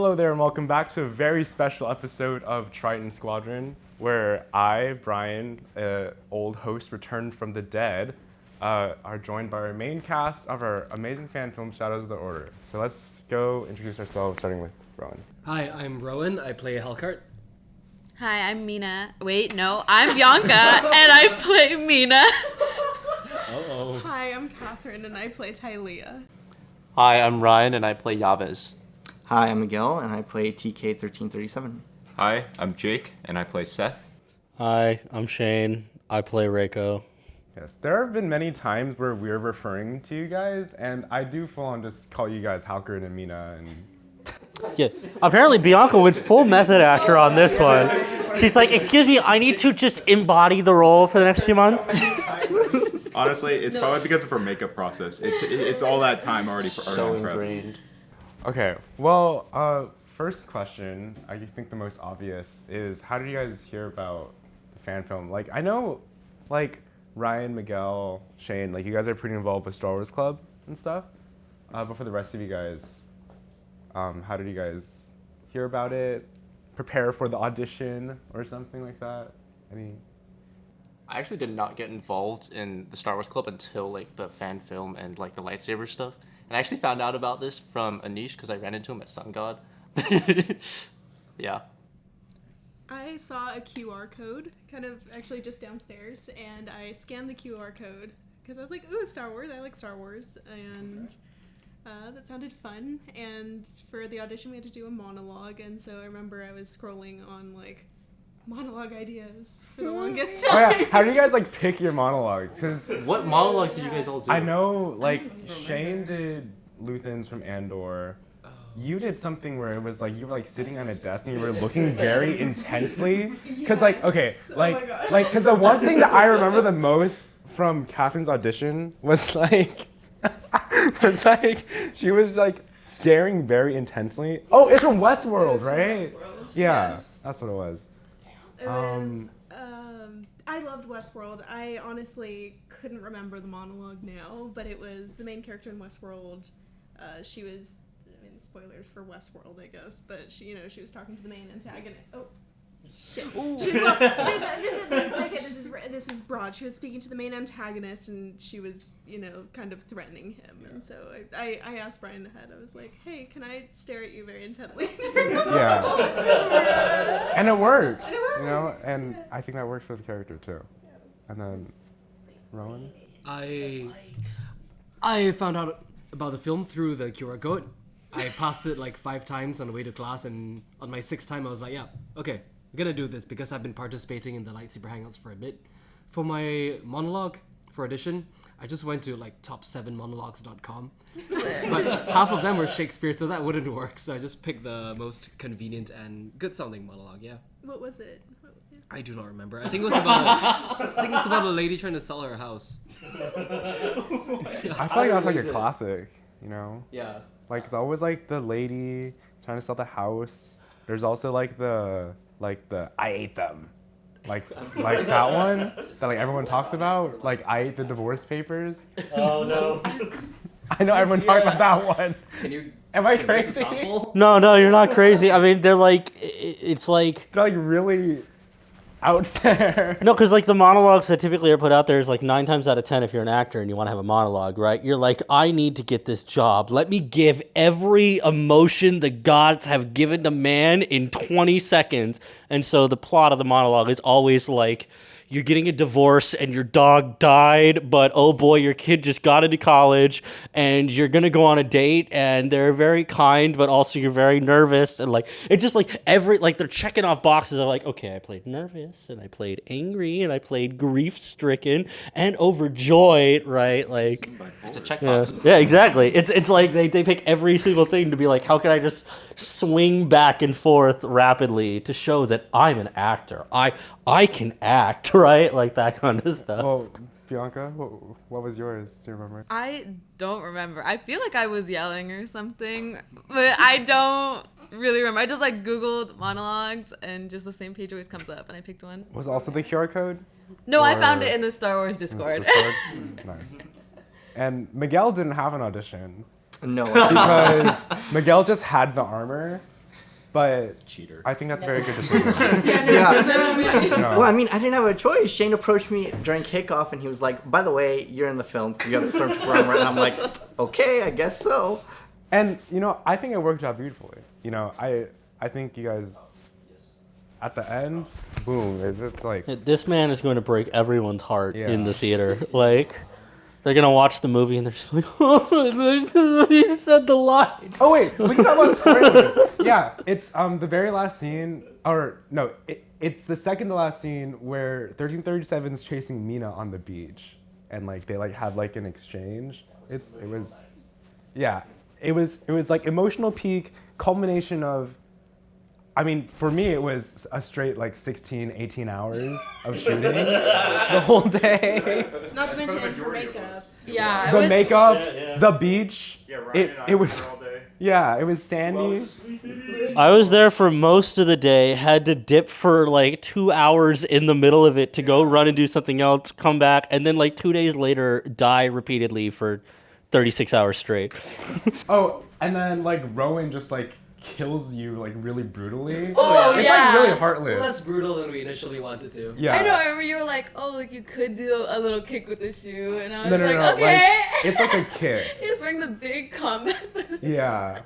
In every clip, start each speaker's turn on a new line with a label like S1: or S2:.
S1: Hello there and welcome back to a very special episode of Triton Squadron, where I, Brian, old host returned from the dead, are joined by our main cast of our amazing fan film, Shadows of the Order. So let's go introduce ourselves, starting with Rowan.
S2: Hi, I'm Rowan. I play Hellcart.
S3: Hi, I'm Mina. Wait, no, I'm Bianca, and I play Mina.
S2: Uh-oh.
S4: Hi, I'm Catherine, and I play Tylea.
S5: Hi, I'm Ryan, and I play Yavez.
S6: Hi, I'm Miguel, and I play TK1337.
S7: Hi, I'm Jake, and I play Seth.
S8: Hi, I'm Shane. I play Reiko.
S1: Yes, there have been many times where we're referring to you guys, and I do full on just call you guys Halkard and Mina and...
S8: Yeah, apparently Bianca went full method actor on this one. She's like, excuse me, I need to just embody the role for the next few months.
S7: Honestly, it's probably because of her makeup process. It's all that time already for
S5: So ingrained.
S1: Okay, well, first question, I think the most obvious is, how did you guys hear about the fan film? Like, I know, like, Ryan, Miguel, Shane, like, you guys are pretty involved with Star Wars Club and stuff. But for the rest of you guys, how did you guys hear about it? Prepare for the audition or something like that?
S5: I actually did not get involved in the Star Wars Club until like the fan film and like the lightsaber stuff. And I actually found out about this from Anish because I ran into him at Sun God. Yeah.
S4: I saw a QR code, kind of actually just downstairs, and I scanned the QR code because I was like, ooh, Star Wars, I like Star Wars, and that sounded fun. And for the audition, we had to do a monologue, and so I remember I was scrolling on, like, monologue ideas for the longest time.
S1: Oh yeah, how do you guys, like, pick your monologues? 'Cause
S5: What monologues did you guys all do?
S1: I know, like, Shane did Luthans from Andor. You did something where it was like you were like sitting on a desk and you were looking very intensely. Cause like, okay, cause the one thing that I remember the most from Catherine's audition was like, she was like staring very intensely. Oh, it's from Westworld, right?
S4: Westworld,
S1: Yeah,
S4: yes.
S1: that's what it was.
S4: It was, I loved Westworld. I honestly couldn't remember the monologue now, but it was the main character in Westworld. She was, I mean, spoilers for Westworld, I guess, but she was talking to the main antagonist. Oh, shit. This is broad. She was speaking to the main antagonist, and she was, kind of threatening him. Yeah. And so I asked Brian ahead. I was like, hey, can I stare at you very intently?
S1: Yeah. And it worked, and I think that worked for the character too. And then, Rowan?
S2: I found out about the film through the QR code. I passed it like 5 times on the way to class, and on my 6th time I was like, yeah, okay, I'm gonna do this because I've been participating in the lightsaber hangouts for a bit. For my monologue for audition, I just went to like top7monologues.com, but half of them were Shakespeare, so that wouldn't work. So I just picked the most convenient and good sounding monologue. Yeah.
S4: What was it?
S2: I do not remember. I think it was about a lady trying to sell her house.
S1: I feel like that's like a classic,
S5: Yeah.
S1: Like, it's always, like, the lady trying to sell the house. There's also, like, the I ate them. Like that one that, like, everyone talks about. Like, I ate the divorce papers.
S8: Oh, no.
S1: I know everyone talks about that one.
S2: Can you...
S1: Am I crazy?
S8: No, you're not crazy. I mean, they're like, it's like...
S1: They're, like, really out there.
S8: No, because like the monologues that typically are put out there is like 9 times out of 10, if you're an actor and you want to have a monologue, right? You're like, I need to get this job. Let me give every emotion the gods have given to man in 20 seconds. And so the plot of the monologue is always like, you're getting a divorce and your dog died, but oh boy, your kid just got into college and you're gonna go on a date and they're very kind, but also you're very nervous. And like, it's just like they're checking off boxes of like, okay, I played nervous and I played angry and I played grief-stricken and overjoyed, right? Like,
S5: It's a checkbox.
S8: yeah, exactly. It's like they pick every single thing to be like, how can I just swing back and forth rapidly to show that I'm an actor. I can act, right? Like that kind of stuff.
S1: Well, Bianca, what was yours? Do you remember?
S3: I don't remember. I feel like I was yelling or something, but I don't really remember. I just like Googled monologues and just the same page always comes up and I picked one.
S1: Was it also the QR code?
S3: No, I
S1: Or-
S3: found it in the Star Wars Discord.
S1: Nice. And Miguel didn't have an audition
S6: No.
S1: because Miguel just had the armor but
S7: Cheater.
S1: I think that's a very good decision.
S6: Yeah. Well, I mean, I didn't have a choice. Shane approached me during kickoff, and he was like, "By the way, you're in the film. You got the Stormtrooper armor." And I'm like, "Okay, I guess so."
S1: And I think it worked out beautifully. I think you guys, at the end, boom, it's like
S8: This man is going to break everyone's heart in
S1: Yeah.
S8: the theater. Like, they're gonna watch the movie and they're just like, "Oh, he said the line."
S1: Oh wait, we can talk about spoilers. Yeah, it's the very last scene, or no, it's the second to last scene where 1337 is chasing Mina on the beach, and like they like have like an exchange. It was like emotional peak, culmination of. I mean, for me, it was a straight like 16, 18 hours of shooting the whole day.
S4: Not to mention her makeup.
S3: Yeah.
S1: The makeup, the beach.
S7: Yeah, Ryan and I
S1: It
S7: were
S1: was.
S7: there all day.
S1: Yeah, it was sandy.
S8: I was there for most of the day, had to dip for like 2 hours in the middle of it to go run and do something else, come back, and then like 2 days later, die repeatedly for 36 hours straight.
S1: Oh, and then like Rowan just like kills you like really brutally.
S3: Oh,
S1: it's
S3: yeah.
S1: like really heartless.
S2: Less brutal than we initially wanted to.
S1: Yeah.
S3: I know. I remember you were like, "Oh, like you could do a little kick with the shoe," and I was
S1: No,
S3: like, "Okay."
S1: like, it's like a kick.
S3: He was wearing the big combat.
S1: Yeah.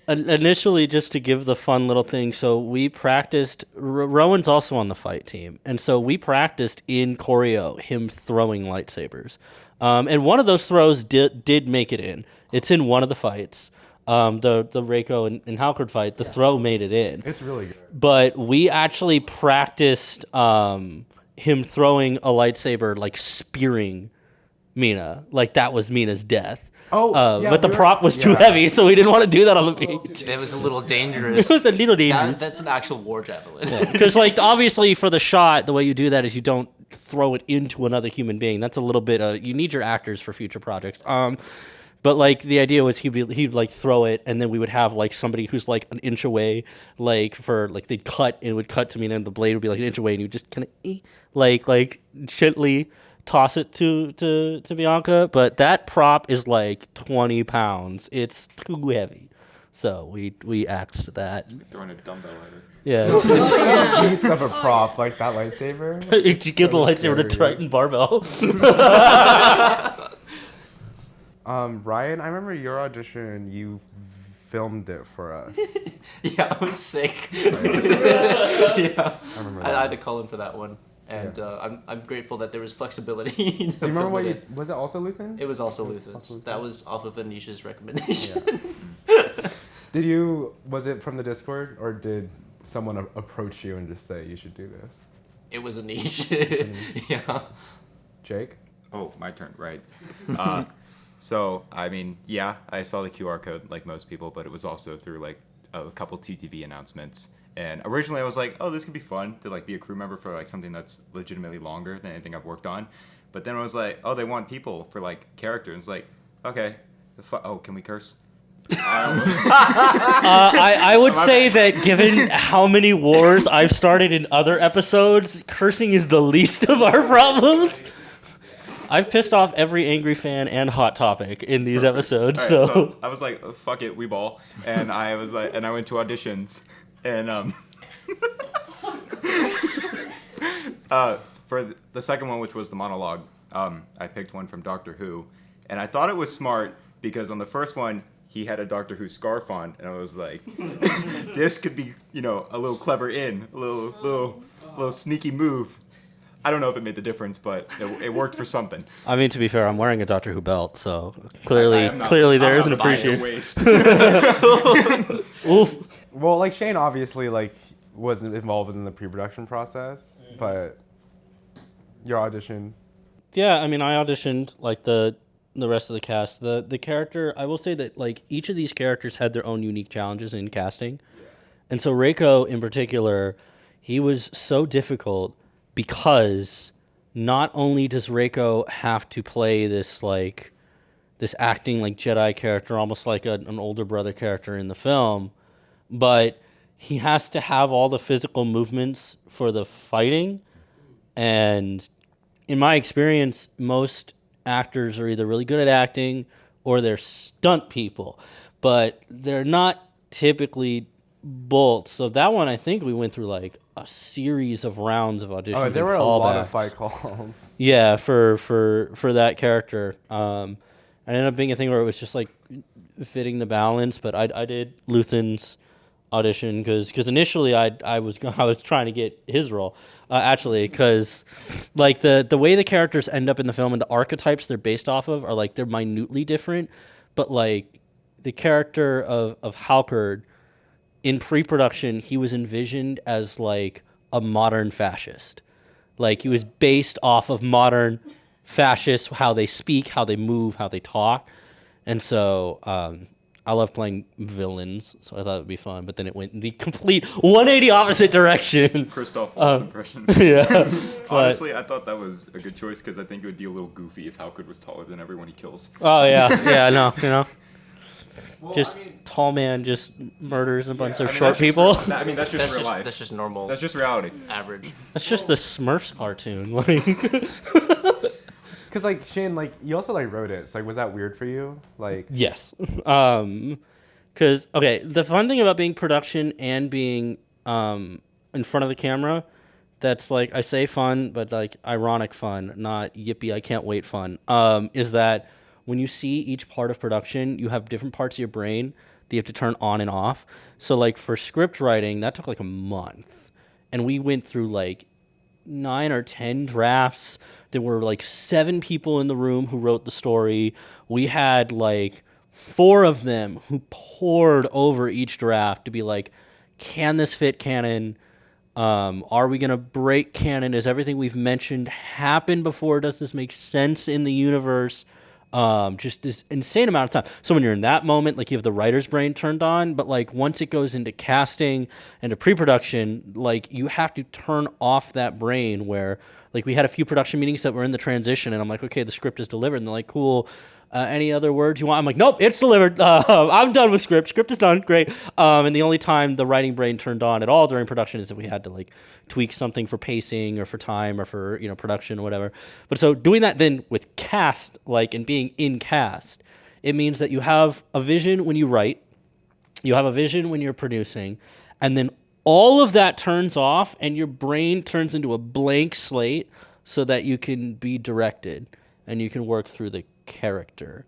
S8: Initially, just to give the fun little thing, so we practiced. Rowan's also on the fight team, and so we practiced in choreo him throwing lightsabers, and one of those throws did make it in. It's in one of the fights. The Reiko and Halkard fight, the throw made it in.
S1: It's really good.
S8: But we actually practiced him throwing a lightsaber, like spearing Mina. Like that was Mina's death.
S1: Oh, yeah,
S8: but the
S1: we were-
S8: prop was too
S1: yeah.
S8: heavy, so we didn't want to do that on the beach.
S5: It was a little dangerous.
S8: It was a little dangerous.
S5: That's an actual war javelin.
S8: Because, like, obviously for the shot, the way you do that is you don't throw it into another human being. That's a little bit, you need your actors for future projects. But like the idea was he'd like throw it, and then we would have like somebody who's like an inch away, like for like they'd cut, and it would cut to me, and then the blade would be like an inch away, and you just kind of like gently toss it to Bianca. But that prop is like 20 pounds. It's too heavy, so we axed that.
S7: Throwing a dumbbell at her.
S8: Yeah,
S1: It's a piece of a prop like that lightsaber.
S8: you give the
S1: So
S8: lightsaber to
S1: scary.
S8: Triton barbell.
S1: Ryan, I remember your audition. You filmed it for us.
S5: Yeah, I was sick.
S1: Yeah.
S5: I
S1: remember
S5: I
S1: that.
S5: had to call in for that one, and I'm grateful that there was flexibility.
S1: Do you remember what you? Was it also Luthen?
S5: It was also
S1: It was
S5: Luthen's.
S1: also Luthen's?
S5: That was off of Anisha's recommendation.
S1: Did you? Was it from the Discord, or did someone approach you and just say you should do this?
S5: It was Anish. Yeah.
S1: Jake?
S7: Oh, my turn, right. So, I mean, yeah, I saw the QR code like most people, but it was also through like a couple TTV announcements. And originally I was like, oh, this could be fun to like be a crew member for like something that's legitimately longer than anything I've worked on. But then I was like, oh, they want people for like characters. It's like, okay. Oh, can we curse?
S8: I would say that given how many wars I've started in other episodes, cursing is the least of our problems. I've pissed off every angry fan and Hot Topic in these episodes,
S7: All right,
S8: so
S7: I was like, oh, fuck it, we ball. And I was like, and I went to auditions. And for the second one, which was the monologue, I picked one from Doctor Who. And I thought it was smart because on the first one, he had a Doctor Who scarf on, and I was like, this could be, a little clever a little sneaky move. I don't know if it made the difference, but it worked for something.
S8: I mean, to be fair, I'm wearing a Doctor Who belt, so
S7: I
S8: clearly
S7: am not-
S8: there
S7: I'm
S8: is an
S7: not biased.
S8: appreciation. Oof.
S1: Well, like Shane obviously like wasn't involved in the pre-production process, but your audition.
S8: Yeah, I mean, I auditioned like the rest of the cast. The character, I will say that like each of these characters had their own unique challenges in casting, and so Reiko in particular, he was so difficult because not only does Reiko have to play this acting like Jedi character, almost like an older brother character in the film, but he has to have all the physical movements for the fighting. And in my experience, most actors are either really good at acting or they're stunt people, but they're not typically Bolt. So that one, I think we went through like a series of rounds of auditions.
S1: Oh, there were
S8: and
S1: a lot
S8: callbacks.
S1: of fight calls.
S8: Yeah, for that character. It ended up being a thing where it was just like fitting the balance. But I did Luthen's audition because initially I was trying to get his role. Actually, because like the way the characters end up in the film and the archetypes they're based off of are like they're minutely different, but like the character of Halkerd in pre-production, he was envisioned as like a modern fascist. Like he was based off of modern fascists, how they speak, how they move, how they talk, and so I love playing villains, so I thought it would be fun. But then it went in the complete 180 opposite direction.
S7: Christoph Waltz impression.
S8: Yeah.
S7: Honestly, I thought that was a good choice because I think it would be a little goofy if Halkerd was taller than everyone he kills.
S8: Oh yeah, yeah, no,
S1: Well,
S8: just
S1: I mean,
S8: tall man just murders a bunch of
S7: I mean,
S8: short
S7: that's just
S8: people.
S7: I mean, that's just real life.
S5: That's just normal.
S7: That's just reality.
S5: Average.
S8: That's just the Smurfs cartoon. Like,
S1: because like Shane, like you also like wrote it. So like, was that weird for you? Like,
S8: yes, because okay, the fun thing about being production and being in front of the camera, that's like I say fun, but like ironic fun, not yippee I can't wait fun. Is that when you see each part of production, you have different parts of your brain that you have to turn on and off. So like for script writing, that took like a month, and we went through like 9 or 10 drafts. There were like 7 people in the room who wrote the story. We had like 4 of them who pored over each draft to be like, can this fit canon? Are we going to break canon? Does everything we've mentioned happen before? Does this make sense in the universe? Just this insane amount of time. So when you're in that moment, like you have the writer's brain turned on, but like once it goes into casting and to pre-production, like you have to turn off that brain where like we had a few production meetings that were in the transition and I'm like, okay, the script is delivered. And they're like, cool. Any other words you want? I'm like, nope, it's delivered. I'm done with script. Script is done. Great. And the only time the writing brain turned on at all during production is if we had to like tweak something for pacing or for time or for, production or whatever. But so doing that then with cast, like, and being in cast, it means that you have a vision when you write, you have a vision when you're producing, and then all of that turns off and your brain turns into a blank slate so that you can be directed and you can work through the character.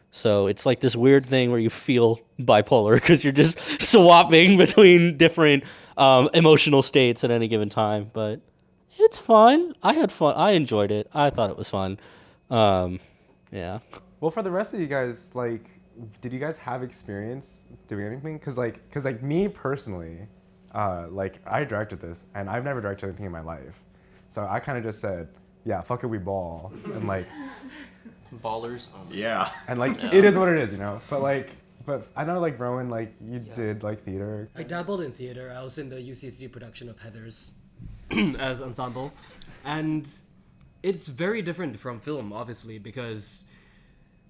S8: So it's like this weird thing where you feel bipolar because you're just swapping between different emotional states at any given time. But it's fun. I had fun. I enjoyed it. I thought it was fun. Yeah.
S1: well, for the rest of you guys, like, did you guys have experience doing anything? Because me personally, like I directed this and I've never directed anything in my life. So I kind of just said, yeah, fuck it, we ball. And like,
S5: Ballers.
S7: Yeah.
S1: and like, it is what it is, But I know, like, Rowan, like, you did, like, theater.
S2: I dabbled in theater. I was in the UCSD production of Heathers as ensemble. And it's very different from film, obviously, because,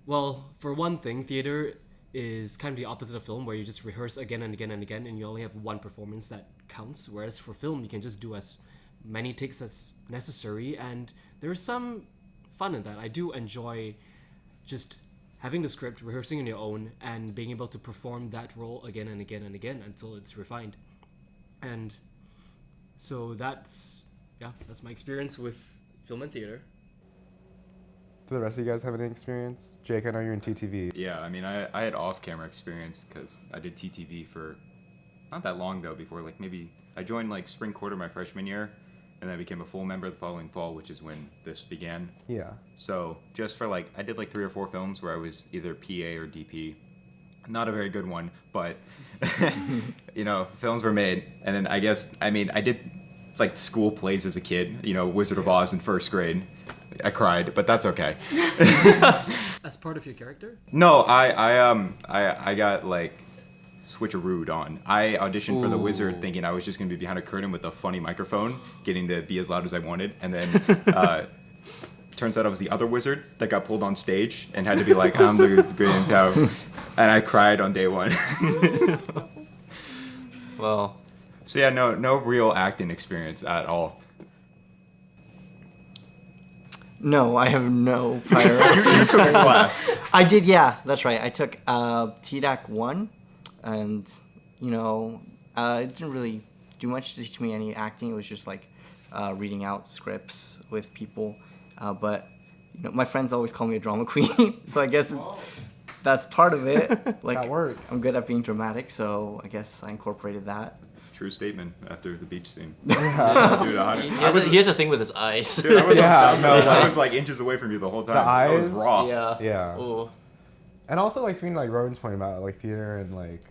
S2: well, for one thing, theater is kind of the opposite of film, where you just rehearse again and again and again, and you only have one performance that counts. Whereas for film, you can just do as many takes as necessary, and there's some fun in that. I do enjoy just having the script, rehearsing on your own, and being able to perform that role again and again and again until it's refined. And so that's my experience with film and theater.
S1: Do the rest of you guys have any experience? Jake, I know you're in TTV.
S7: Yeah, I mean, I had off-camera experience because I did TTV for not that long, though, before, like, maybe I joined, like, spring quarter my freshman year, and then I became a full member the following fall, which is when this began.
S1: Yeah.
S7: So just for, like, I did, like, 3 or 4 films where I was either PA or DP. Not a very good one, but, films were made. And then I did, like, school plays as a kid, Wizard of Oz in first grade. I cried, but that's okay.
S2: As part of your character?
S7: No, I got, like, switcherooed on. I auditioned for the Wizard thinking I was just going to be behind a curtain with a funny microphone, getting to be as loud as I wanted. And then turns out I was the other Wizard that got pulled on stage and had to be like, I'm the great power. And I cried on day 1.
S5: Well,
S7: so yeah, no real acting experience at all.
S6: No, I have no prior acting experience.
S7: Class.
S6: I did, yeah, that's right. I took TDAC 1, and, It didn't really do much to teach me any acting. It was just like reading out scripts with people. But my friends always call me a drama queen, so I guess that's part of it. Like,
S1: That works.
S6: I'm good at being dramatic, so I guess I incorporated that.
S7: True statement after the beach scene. Dude,
S5: He has a thing with his eyes.
S7: Dude, I was
S1: Yeah,
S7: on
S1: no,
S7: set. I
S1: like-
S7: was like inches away from you the whole time.
S1: The
S7: I was
S1: eyes?
S7: raw.
S5: Yeah.
S1: Yeah.
S5: Ooh.
S1: And also, like, speaking like Rowan's point about like theater and like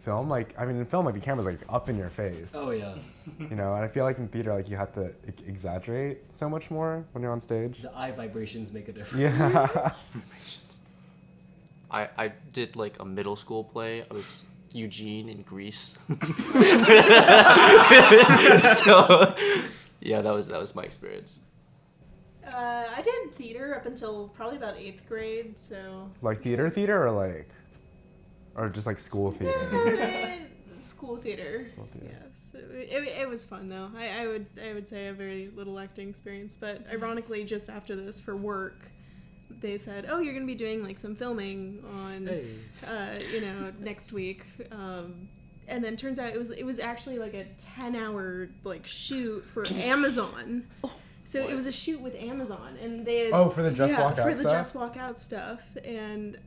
S1: film, like I mean, in film, like the camera's like up in your face.
S2: Oh yeah.
S1: And I feel like in theater, like you have to exaggerate so much more when you're on stage.
S2: The eye vibrations make a difference.
S1: Yeah.
S5: I did like a middle school play. I was Eugene in Greece. So yeah, that was my experience.
S4: I did theater up until probably about 8th grade, so.
S1: Like theater or just like school theater.
S4: School theater.
S1: School theater.
S4: Yes, it was fun though. I would say a very little acting experience, but ironically, just after this for work, they said, "Oh, you're gonna be doing like some filming on, next week." And then turns out it was actually like a 10-hour like shoot for Amazon. So it was a shoot with Amazon, and they had,
S1: for the Just Walk Out
S4: for the
S1: stuff?
S4: Just Walk Out stuff. And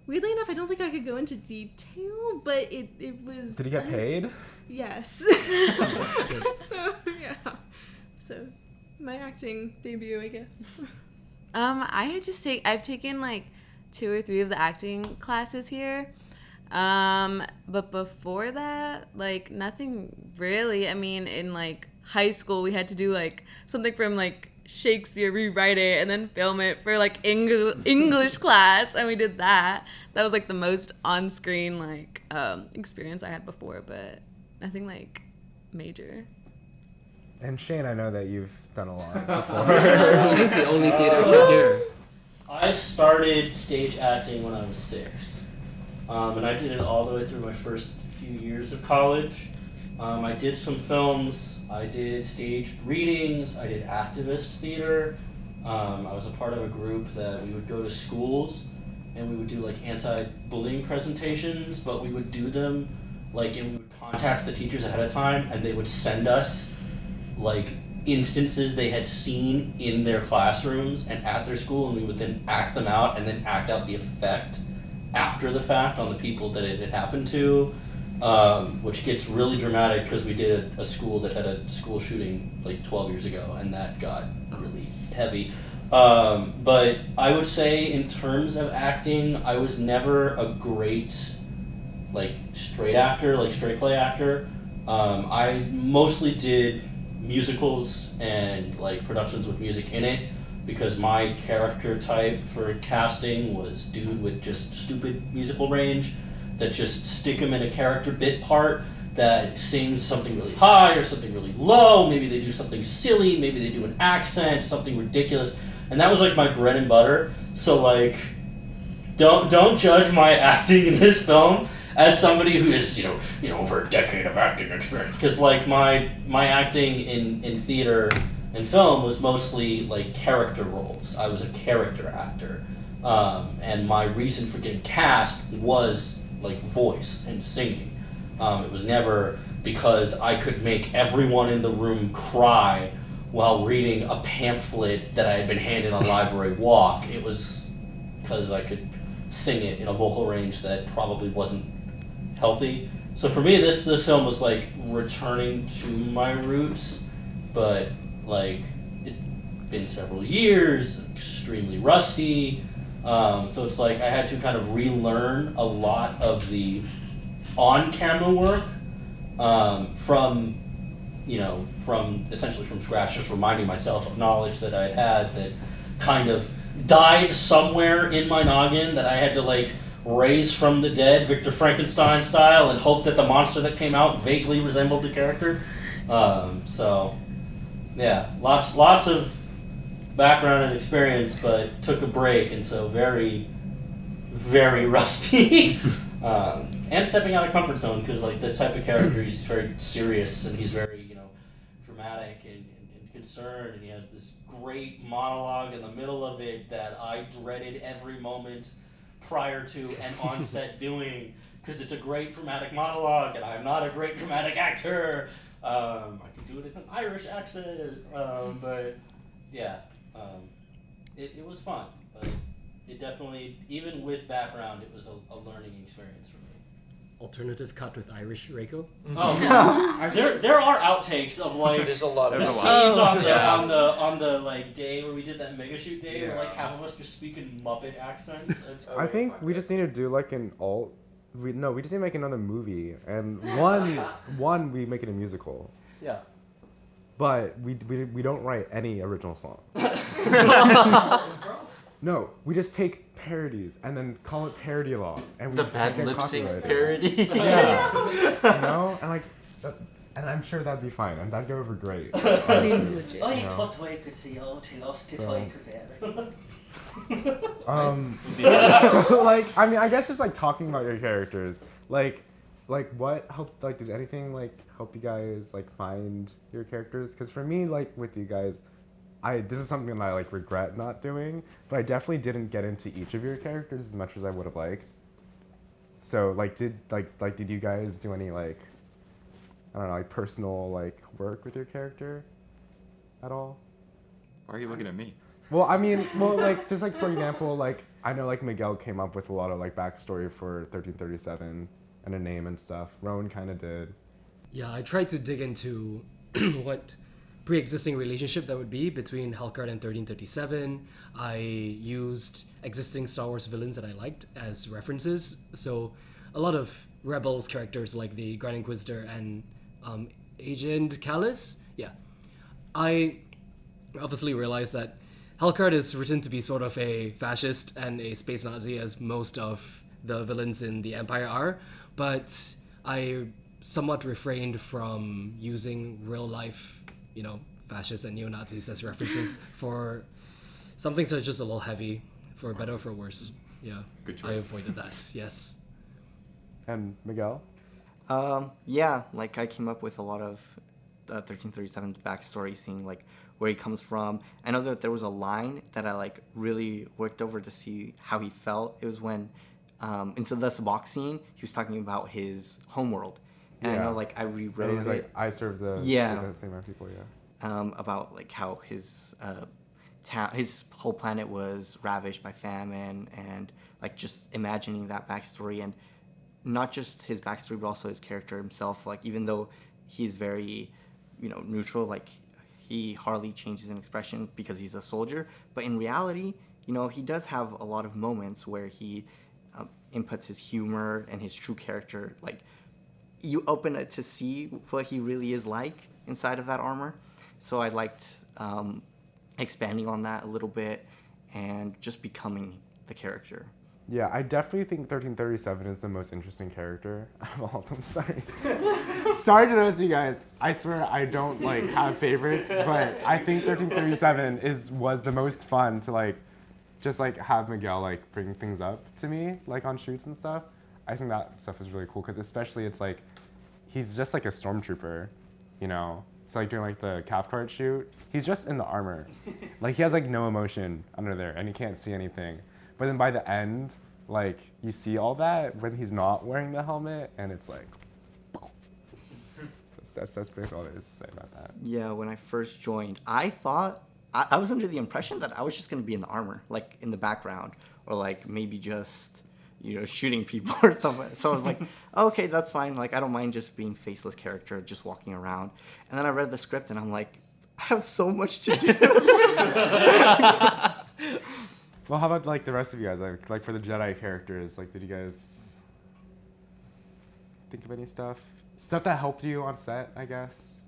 S4: weirdly enough, I don't think I could go into detail, but it was.
S1: Did he get paid?
S4: Yes. So yeah, so my acting debut, I guess.
S3: I've taken like 2 or 3 of the acting classes here. But before that, like nothing really. I mean, in like high school, we had to do like something from like Shakespeare, rewrite it, and then film it for like English class, and we did that. That was like the most on-screen like experience I had before, but nothing like major.
S1: And Shane, I know that you've done a lot before.
S2: Shane's the only theater kid here.
S8: I started stage acting when I was 6. And I did it all the way through my first few years of college. I did some films, I did staged readings, I did activist theater. I was a part of a group that we would go to schools and we would do like anti-bullying presentations, but we would do them like, and we would contact the teachers ahead of time and they would send us like instances they had seen in their classrooms and at their school, and we would then act them out and then act out the effect after the fact on the people that it had happened to, which gets really dramatic because we did a school that had a school shooting like 12 years ago, and that got really heavy. But I would say in terms of acting, I was never a great like straight actor, like straight play actor. I mostly did musicals and like productions with music in it, because my character type for casting was dude with just stupid musical range that just stick him in a character bit part that sings something really high or something really low. Maybe they do something silly, maybe they do an accent, something ridiculous, and that was like my bread and butter. So like, don't judge my acting in this film as somebody who is over a decade of acting experience, because like my acting in theater and film was mostly like character roles. I was a character actor, and my reason for getting cast was like voice and singing. It was never because I could make everyone in the room cry while reading a pamphlet that I had been handed on Library Walk. It was because I could sing it in a vocal range that probably wasn't healthy. So for me, this film was like returning to my roots, but like it'd been several years, extremely rusty. So it's like I had to kind of relearn a lot of the on-camera work from essentially from scratch, just reminding myself of knowledge that I had that kind of died somewhere in my noggin that I had to like raise from the dead, Victor Frankenstein style, and hope that the monster that came out vaguely resembled the character. So yeah, lots of background and experience, but took a break, and so very, very rusty. And stepping out of comfort zone, because like this type of character, he's very serious and he's very dramatic and concerned, and he has this great monologue in the middle of it that I dreaded every moment prior to and on set doing, because it's a great dramatic monologue, and I'm not a great dramatic actor. I can do it in an Irish accent, but yeah, it was fun. But it definitely, even with background, it was a learning experience for me.
S2: Alternative cut with Irish Reiko.
S8: Oh, there are outtakes of like
S5: There's a lot of
S8: the
S7: There's a
S8: scenes
S7: lot.
S8: on the like day where we did that mega shoot day where like half of us just speak in Muppet accents.
S1: I think we just need to do like an alt. We just need to make another movie, and one we make it a musical.
S8: Yeah.
S1: But we don't write any original songs. No, we just take parodies and then call it parody law, and we
S5: The bad
S1: get
S5: lip sync
S1: copyrighted.
S5: parody.
S1: Yeah, you know, and like, and I'm sure that'd be fine, and that'd go over great.
S3: Seems legit.
S8: Oh,
S1: you know. So like, I mean, I guess just like talking about your characters, like what helped, like, did anything like help you guys like find your characters? Because for me, like with you guys, this is something that I like regret not doing, but I definitely didn't get into each of your characters as much as I would have liked. So like, did you guys do any like, I don't know, like personal like work with your character at all?
S7: Why are you looking at me?
S1: Well, I mean, like, just like, for example, like, I know, like, Miguel came up with a lot of, like, backstory for 1337 and a name and stuff. Rowan kind of did.
S2: Yeah, I tried to dig into what pre-existing relationship that would be between Hellcard and 1337. I used existing Star Wars villains that I liked as references. So a lot of Rebels characters like the Grand Inquisitor and Agent Callus. Yeah. I obviously realized that Hellcard is written to be sort of a fascist and a space Nazi, as most of the villains in the Empire are, but I somewhat refrained from using real life, fascists and neo-Nazis as references for something that's just a little heavy, for better or for worse. Yeah,
S7: Good
S2: I
S7: choice.
S2: avoided that, yes.
S1: And Miguel?
S6: Yeah, like I came up with a lot of 1337's backstory, seeing like where he comes from. I know that there was a line that I like really worked over to see how he felt. It was when into the box scene, he was talking about his homeworld, and I know like I
S1: And
S6: rewrote
S1: he was
S6: it.
S1: like, I serve the same amount of people, yeah.
S6: About like how his his whole planet was ravaged by famine, and like just imagining that backstory, and not just his backstory but also his character himself. Like, even though he's very neutral, like he hardly changes an expression because he's a soldier, but in reality, he does have a lot of moments where he inputs his humor and his true character. Like, you open it to see what he really is like inside of that armor. So I liked expanding on that a little bit and just becoming the character.
S1: Yeah, I definitely think 1337 is the most interesting character out of all of them. Sorry. Sorry to those of you guys. I swear I don't like have favorites, but I think 1337 was the most fun to like just like have Miguel like bring things up to me like on shoots and stuff. I think that stuff is really cool because especially it's like he's just like a stormtrooper, So like during like the Cathcart shoot, he's just in the armor. Like he has like no emotion under there and he can't see anything. But then by the end, like, you see all that when he's not wearing the helmet, and it's like, that's basically all there is to say about that.
S6: Yeah, when I first joined, I thought, I was under the impression that I was just going to be in the armor, like in the background, or like maybe just, shooting people or something. So I was like, okay, that's fine. Like, I don't mind just being faceless character, just walking around. And then I read the script, and I'm like, I have so much to do.
S1: Well, how about like the rest of you guys? Like for the Jedi characters, like did you guys think of any stuff that helped you on set? I guess.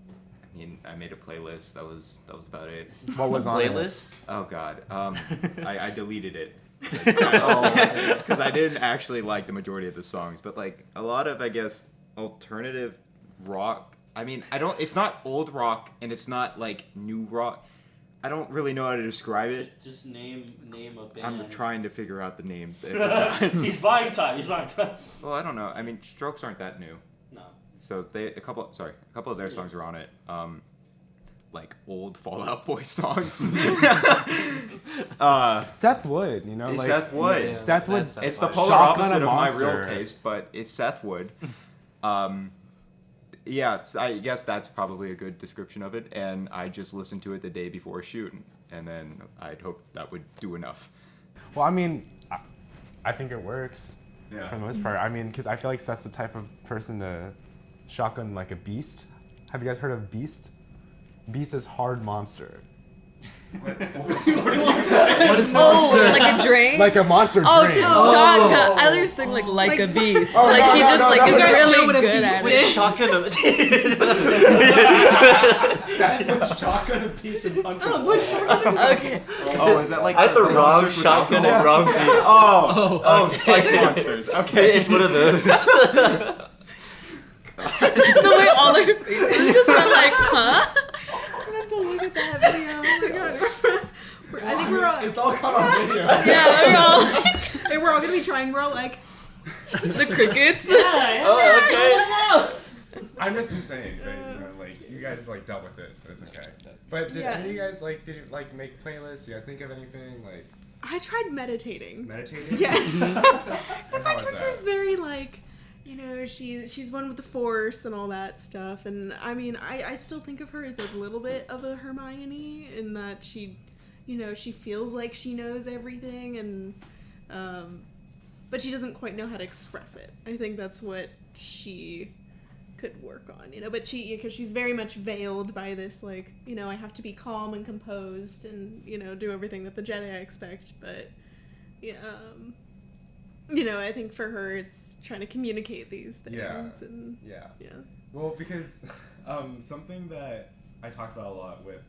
S7: I mean, I made a playlist. That was about it.
S1: What was on it?
S5: Playlist?
S7: Oh God, I deleted it because I didn't actually like the majority of the songs, but like a lot of, I guess, alternative rock. I mean, it's not old rock and it's not like new rock. I don't really know how to describe it.
S8: Just name a band.
S7: I'm trying to figure out the names.
S8: He's buying time.
S7: Well, I don't know. I mean, Strokes aren't that new.
S8: No.
S7: So a couple of their songs are on it. like old Fall Out Boy songs.
S1: Seth would, you know, like
S7: Seth would.
S1: Seth would.
S7: It's the polar
S1: Shotgun
S7: opposite
S1: a
S7: of my real
S1: monster.
S7: taste, but it's Seth Wood. Yeah, I guess that's probably a good description of it. And I just listened to it the day before shoot, and then I'd hope that would do enough.
S1: Well, I mean, I think it works
S7: Yeah.
S1: for the most part. I mean, because I feel like Seth's the type of person to shotgun like a beast. Have you guys heard of Beast? Beast is hard monster.
S2: What is
S3: Oh, like a drain?
S1: Like a monster
S3: Oh,
S1: drain.
S3: to shotgun. I was saying like a beast.
S1: Oh,
S3: like
S1: no,
S3: he
S1: no,
S3: just
S1: no,
S3: like
S1: no,
S3: is
S1: no,
S3: really
S4: what a
S3: good
S4: beast
S3: at
S4: is.
S3: it.
S8: Shotgun him.
S1: Seth would shotgun a piece and punch
S4: Oh,
S1: it.
S4: what shotgun?
S3: Okay.
S7: Oh, is that like
S8: I had the wrong
S7: monsters with
S8: shotgun and
S7: alcohol?
S8: wrong piece.
S7: Oh, spike monsters. Okay.
S8: It's one of those.
S3: The way all their faces just went like, huh?
S4: I have to look at that video. Oh my god. I think we're all.
S1: It's all caught on video.
S3: Yeah, we're all like
S4: Hey, we're all gonna be trying. We're all like.
S3: the crickets.
S8: Oh, okay.
S1: I'm just insane, but you know, like you guys like dealt with it, so it's okay. But did
S4: Yeah.
S1: any of you guys like did you, like make playlists? Do you guys think of anything like
S4: I tried meditating.
S1: meditating?
S4: Yeah.
S1: And
S4: Because my
S1: how was
S4: character's
S1: that?
S4: very like, you know, she's one with the Force and all that stuff. And I mean, I still think of her as a little bit of a Hermione in that she, you know, she feels like she knows everything and, but she doesn't quite know how to express it. I think that's what she could work on, you know, but because she's very much veiled by this, like, you know, I have to be calm and composed and, you know, do everything that the Jedi expect, but, yeah, you know, I think for her it's trying to communicate these things,
S1: Yeah.
S4: and,
S1: Yeah.
S4: yeah.
S1: Well, because something that I talked about a lot with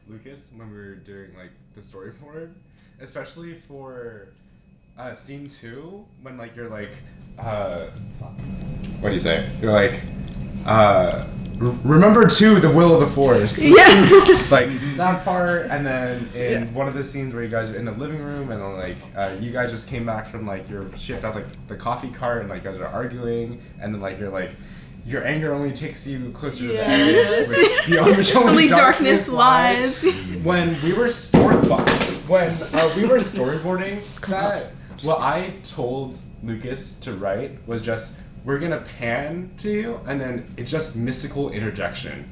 S1: Lucas when we were doing like the storyboard, especially for scene 2, when like you're like, what do you say? You're like, remember too the will of the Force.
S4: Yeah.
S1: Like that part, and then in one of the scenes where you guys are in the living room and then like you guys just came back from like your shift at like the coffee cart and like you guys are arguing and then like you're like your anger only takes you closer to the
S4: Yes.
S1: edge. Which
S4: Only darkness lies.
S1: When we were storyboarding that, what I told Lucas to write was just, we're gonna pan to you, and then it's just mystical interjection.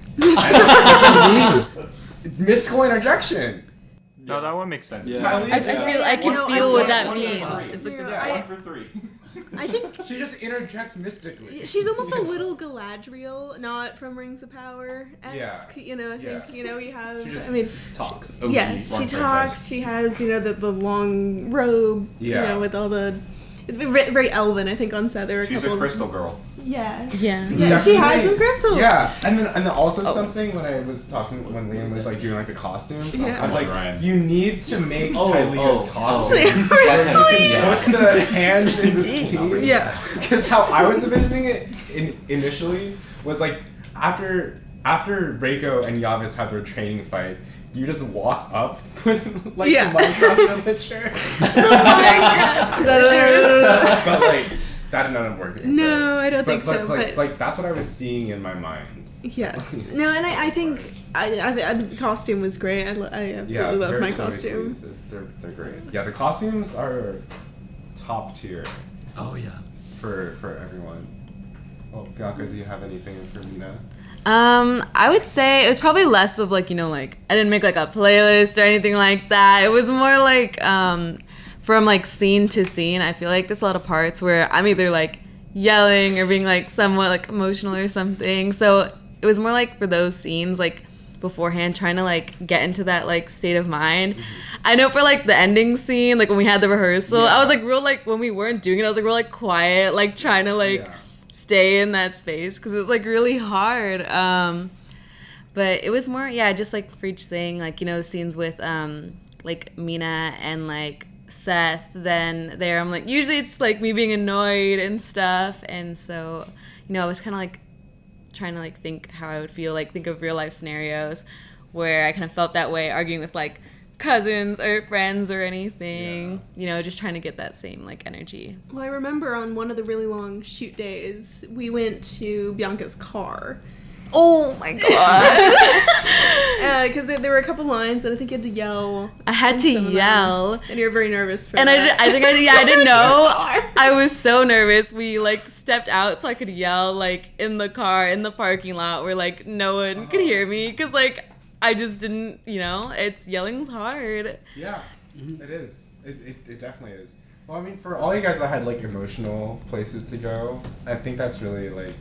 S1: Mystical interjection.
S7: No, that one makes sense.
S1: Yeah.
S3: I can
S4: No,
S3: feel
S4: I
S3: what
S4: see
S3: that
S1: it.
S3: means. It's like
S4: Yeah,
S1: One for 3.
S4: I think
S1: She just interjects mystically.
S4: she's almost a little Galadriel, not from Rings of Power esque.
S1: Yeah.
S4: You know, I think
S1: Yeah.
S4: you know we have.
S1: She just
S4: I mean,
S1: talks.
S4: yes, she talks. She has the long robe.
S1: Yeah.
S4: You know, with all the. It's very, very elven, I think, on set. There were a
S7: She's
S4: couple
S7: a crystal girl.
S4: Yes.
S3: Yeah.
S4: Yeah, she has some crystals.
S1: Yeah, and then also something when I was talking when Liam was like doing like the costume,
S4: Yeah.
S1: I was like,
S7: Ryan.
S1: you need to make
S8: Oh,
S1: Tylea's
S8: oh,
S1: costume.
S4: They were so
S1: Put the hands in the sleeves.
S4: Yeah.
S1: Because how I was envisioning it initially was like after Reiko and Yavis have their training fight, you just walk up with like
S4: Yeah.
S1: the Minecraft picture. But like that did not work.
S4: No, I don't think so, but-
S1: like that's what I was seeing in my mind.
S4: Yes. No, and I think the costume was great. I absolutely love my costume.
S1: They're great. Yeah, the costumes are top tier
S8: Oh yeah.
S1: for everyone. Well, Bianca, do you have anything for Mina?
S3: I would say it was probably less of like, you know, like I didn't make like a playlist or anything like that. It was more like from like scene to scene. I feel like there's a lot of parts where I'm either like yelling or being like somewhat like emotional or something. So it was more like for those scenes like beforehand trying to like get into that like state of mind. I know for like the ending scene, like when we had the rehearsal, I was like real like when we weren't doing it, I was like real like quiet, like trying to like stay in that space because it was like really hard. But it was more just like for each thing, like, you know, the scenes with like Mina and like Seth, then there I'm like usually it's like me being annoyed and stuff, and so, you know, I was kind of like trying to like think how I would feel, like think of real life scenarios where I kind of felt that way arguing with like cousins or friends or anything, you know, just trying to get that same like energy.
S4: Well, I remember on one of the really long shoot days, we went to Bianca's car.
S3: Oh my god.
S4: Because there were a couple lines, and I think you had to yell.
S3: I had to
S4: in some of them,
S3: yell.
S4: and you were very nervous for
S3: And
S4: that.
S3: I didn't know. I was so nervous. We like stepped out so I could yell like in the car, in the parking lot where like no one could hear me. Cause like I just didn't, it's yelling's hard.
S1: Yeah, it is. It definitely is. Well, I mean, for all you guys that had like emotional places to go, I think that's really like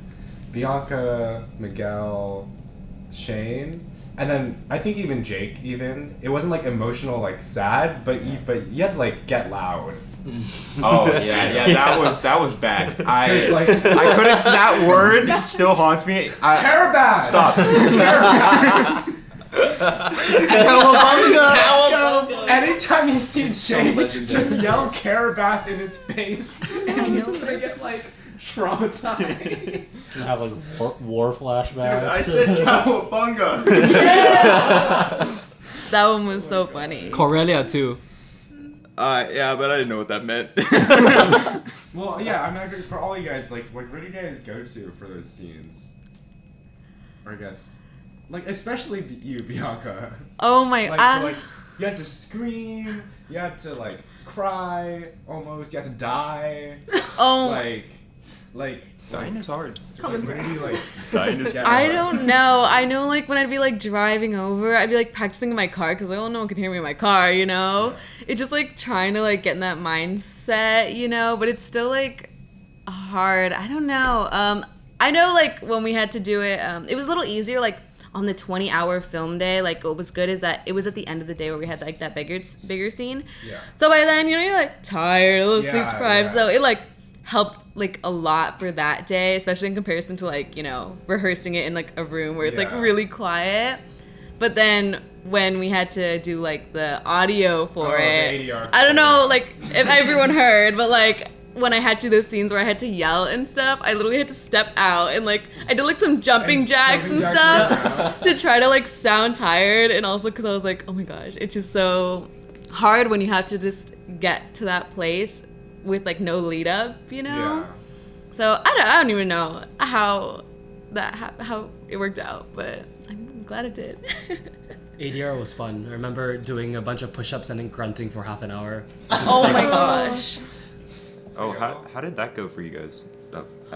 S1: Bianca, Miguel, Shane, and then I think even Jake. Even it wasn't like emotional, like sad, but you had to like get loud.
S7: Oh yeah, that was bad.
S1: It's like-
S7: I couldn't. That word still haunts me.
S1: Carabas!
S7: Stop.
S1: Anytime you see Shane, just
S5: legendary.
S1: yell Carabas in his face, and he's gonna get like traumatized.
S8: Gonna have like war flashbacks.
S7: I said cowabunga.
S3: That one was so funny.
S2: Corellia too.
S7: Yeah, but I didn't know what that meant.
S1: Well, yeah, I'm not for all you guys. Like, where do you guys go to for those scenes? Or I guess, like, especially you, Bianca.
S3: Oh my!
S1: Like, you had to scream. You had to like cry almost. You had to die.
S3: oh,
S1: Like
S7: Dying is hard.
S1: where do you like?
S7: Dying is
S1: get
S3: I
S1: hard?
S3: don't know. I know, like, when I'd be, like, driving over, I'd be, like, practicing in my car because, like, oh, no one can hear me in my car, It's just, like, trying to, like, get in that mindset, But it's still, like, hard. I don't know. I know, like, when we had to do it, it was a little easier, like, on the 20-hour film day. Like, what was good is that it was at the end of the day where we had, like, that bigger scene.
S1: Yeah.
S3: So by then, you're, like, tired, a little sleep
S1: Yeah,
S3: deprived.
S1: yeah.
S3: So it, like, helped like a lot for that day, especially in comparison to like rehearsing it in like a room where it's like
S1: Yeah.
S3: really quiet. But then when we had to do like the audio for
S1: Oh, the
S3: it,
S1: ADR.
S3: I don't know like if everyone heard, but like when I had to do those scenes where I had to yell and stuff, I literally had to step out and like I did like some jumping
S1: And
S3: jacks
S1: jumping
S3: and
S1: jacks,
S3: stuff to try to like sound tired, and also because I was like, oh my gosh, it's just so hard when you have to just get to that place with like no lead up,
S1: Yeah.
S3: So I don't even know how it worked out, but I'm glad it did.
S2: ADR was fun. I remember doing a bunch of push-ups and then grunting for half an hour.
S3: Oh my gosh.
S7: Oh, how did that go for you guys?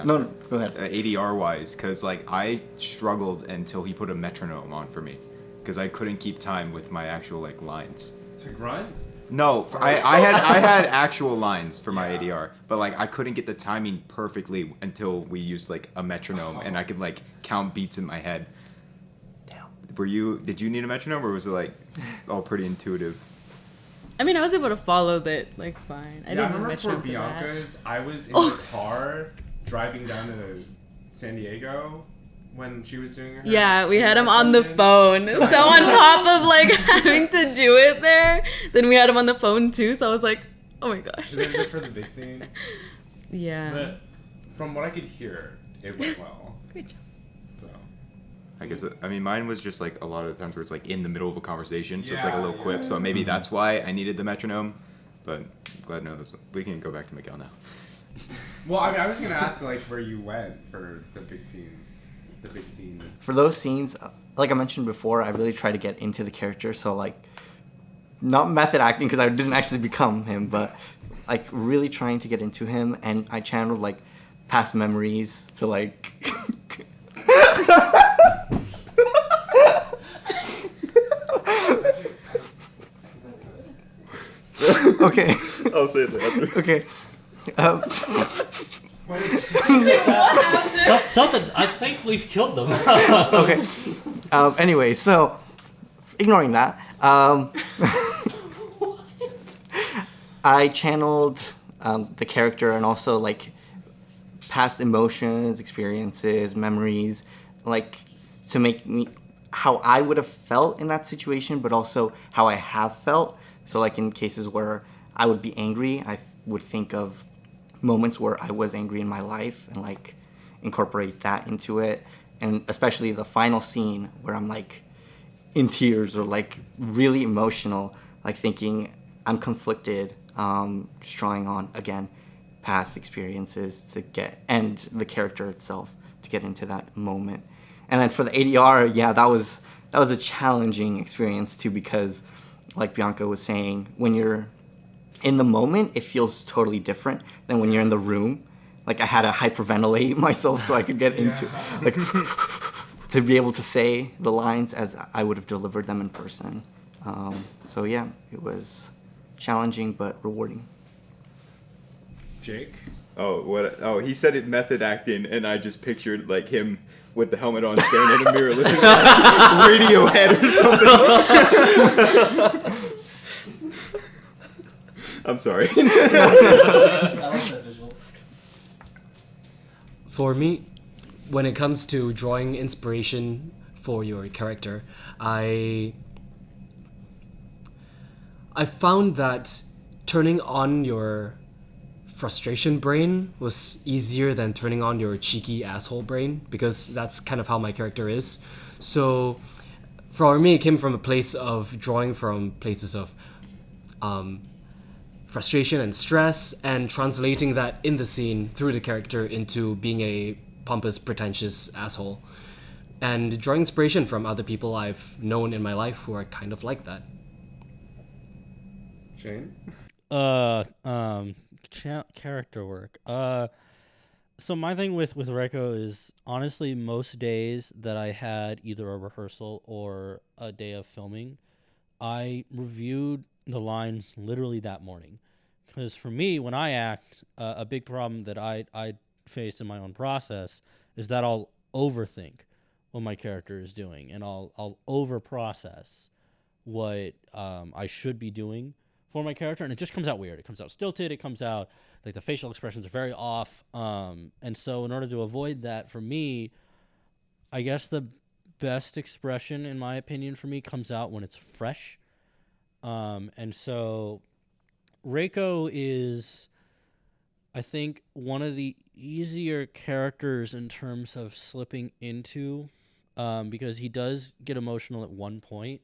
S6: No, go ahead.
S7: ADR wise, because like I struggled until he put a metronome on for me, because I couldn't keep time with my actual like lines.
S1: To grunt?
S7: No, I had actual lines for my ADR, but like I couldn't get the timing perfectly until we used like a metronome and I could like count beats in my head. Damn. Did you need a metronome, or was it like all pretty intuitive?
S3: I mean, I was able to follow that like fine. I
S1: I
S3: didn't
S1: remember
S3: much
S1: for
S3: know for that.
S1: Bianca's, I was in
S3: Oh.
S1: the car driving down to San Diego when she was doing her.
S3: Yeah, we had him on the
S1: session.
S3: phone. So on top of like having to do it there, then we had him on the phone too. So I was like, oh my gosh.
S1: Is it just for the big scene?
S3: Yeah.
S1: But from what I could hear, it went well.
S3: Great job.
S1: So.
S7: I guess mine was just like a lot of the times where it's like in the middle of a conversation, so it's like a little
S1: Yeah,
S7: quip. So maybe that's why I needed the metronome. But I'm glad to know this. We can go back to Miguel now.
S1: Well, I mean, I was gonna ask like where you went for the big scenes. The big scene.
S6: For those scenes, like I mentioned before, I really try to get into the character. So like, not method acting because I didn't actually become him, but like really trying to get into him, and I channeled like past memories to like. Okay.
S7: I'll say it later.
S6: Okay.
S1: What is
S8: Something. I think we've killed them.
S6: Okay. Anyway, so ignoring that, I channeled the character and also like past emotions, experiences, memories, like to make me how I would have felt in that situation, but also how I have felt. So like in cases where I would be angry, I would think of moments where I was angry in my life and like incorporate that into it. And especially the final scene where I'm like in tears or like really emotional, like thinking I'm conflicted, just drawing on again past experiences to get, and the character itself to get into that moment. And then for the ADR, yeah, that was that was a challenging experience too, because like Bianca was saying, when you're in the moment, it feels totally different than when you're in the room. Like I had to hyperventilate myself so I could get into like to be able to say the lines as I would have delivered them in person. So yeah, it was challenging but rewarding.
S1: Jake?
S7: Oh, what? Oh, he said it method acting, and I just pictured like him with the helmet on, staring at a mirror, listening to like, Radiohead or something. I'm sorry.
S2: For me, when it comes to drawing inspiration for your character, I found that turning on your frustration brain was easier than turning on your cheeky asshole brain, because that's kind of how my character is. So for me, it came from a place of drawing from places of frustration and stress, and translating that in the scene through the character into being a pompous, pretentious asshole. And drawing inspiration from other people I've known in my life who are kind of like that.
S1: Shane?
S8: Character work. So my thing with Reiko is, honestly, most days that I had either a rehearsal or a day of filming, I reviewed the lines literally that morning. Because for me, when I act, a big problem that I face in my own process is that I'll overthink what my character is doing, and I'll over process what I should be doing for my character, and it just comes out weird. It comes out stilted. It comes out like the facial expressions are very off. And so in order to avoid that, for me, I guess the best expression, in my opinion, for me, comes out when it's fresh. And so Reiko is, I think, one of the easier characters in terms of slipping into, because he does get emotional at one point,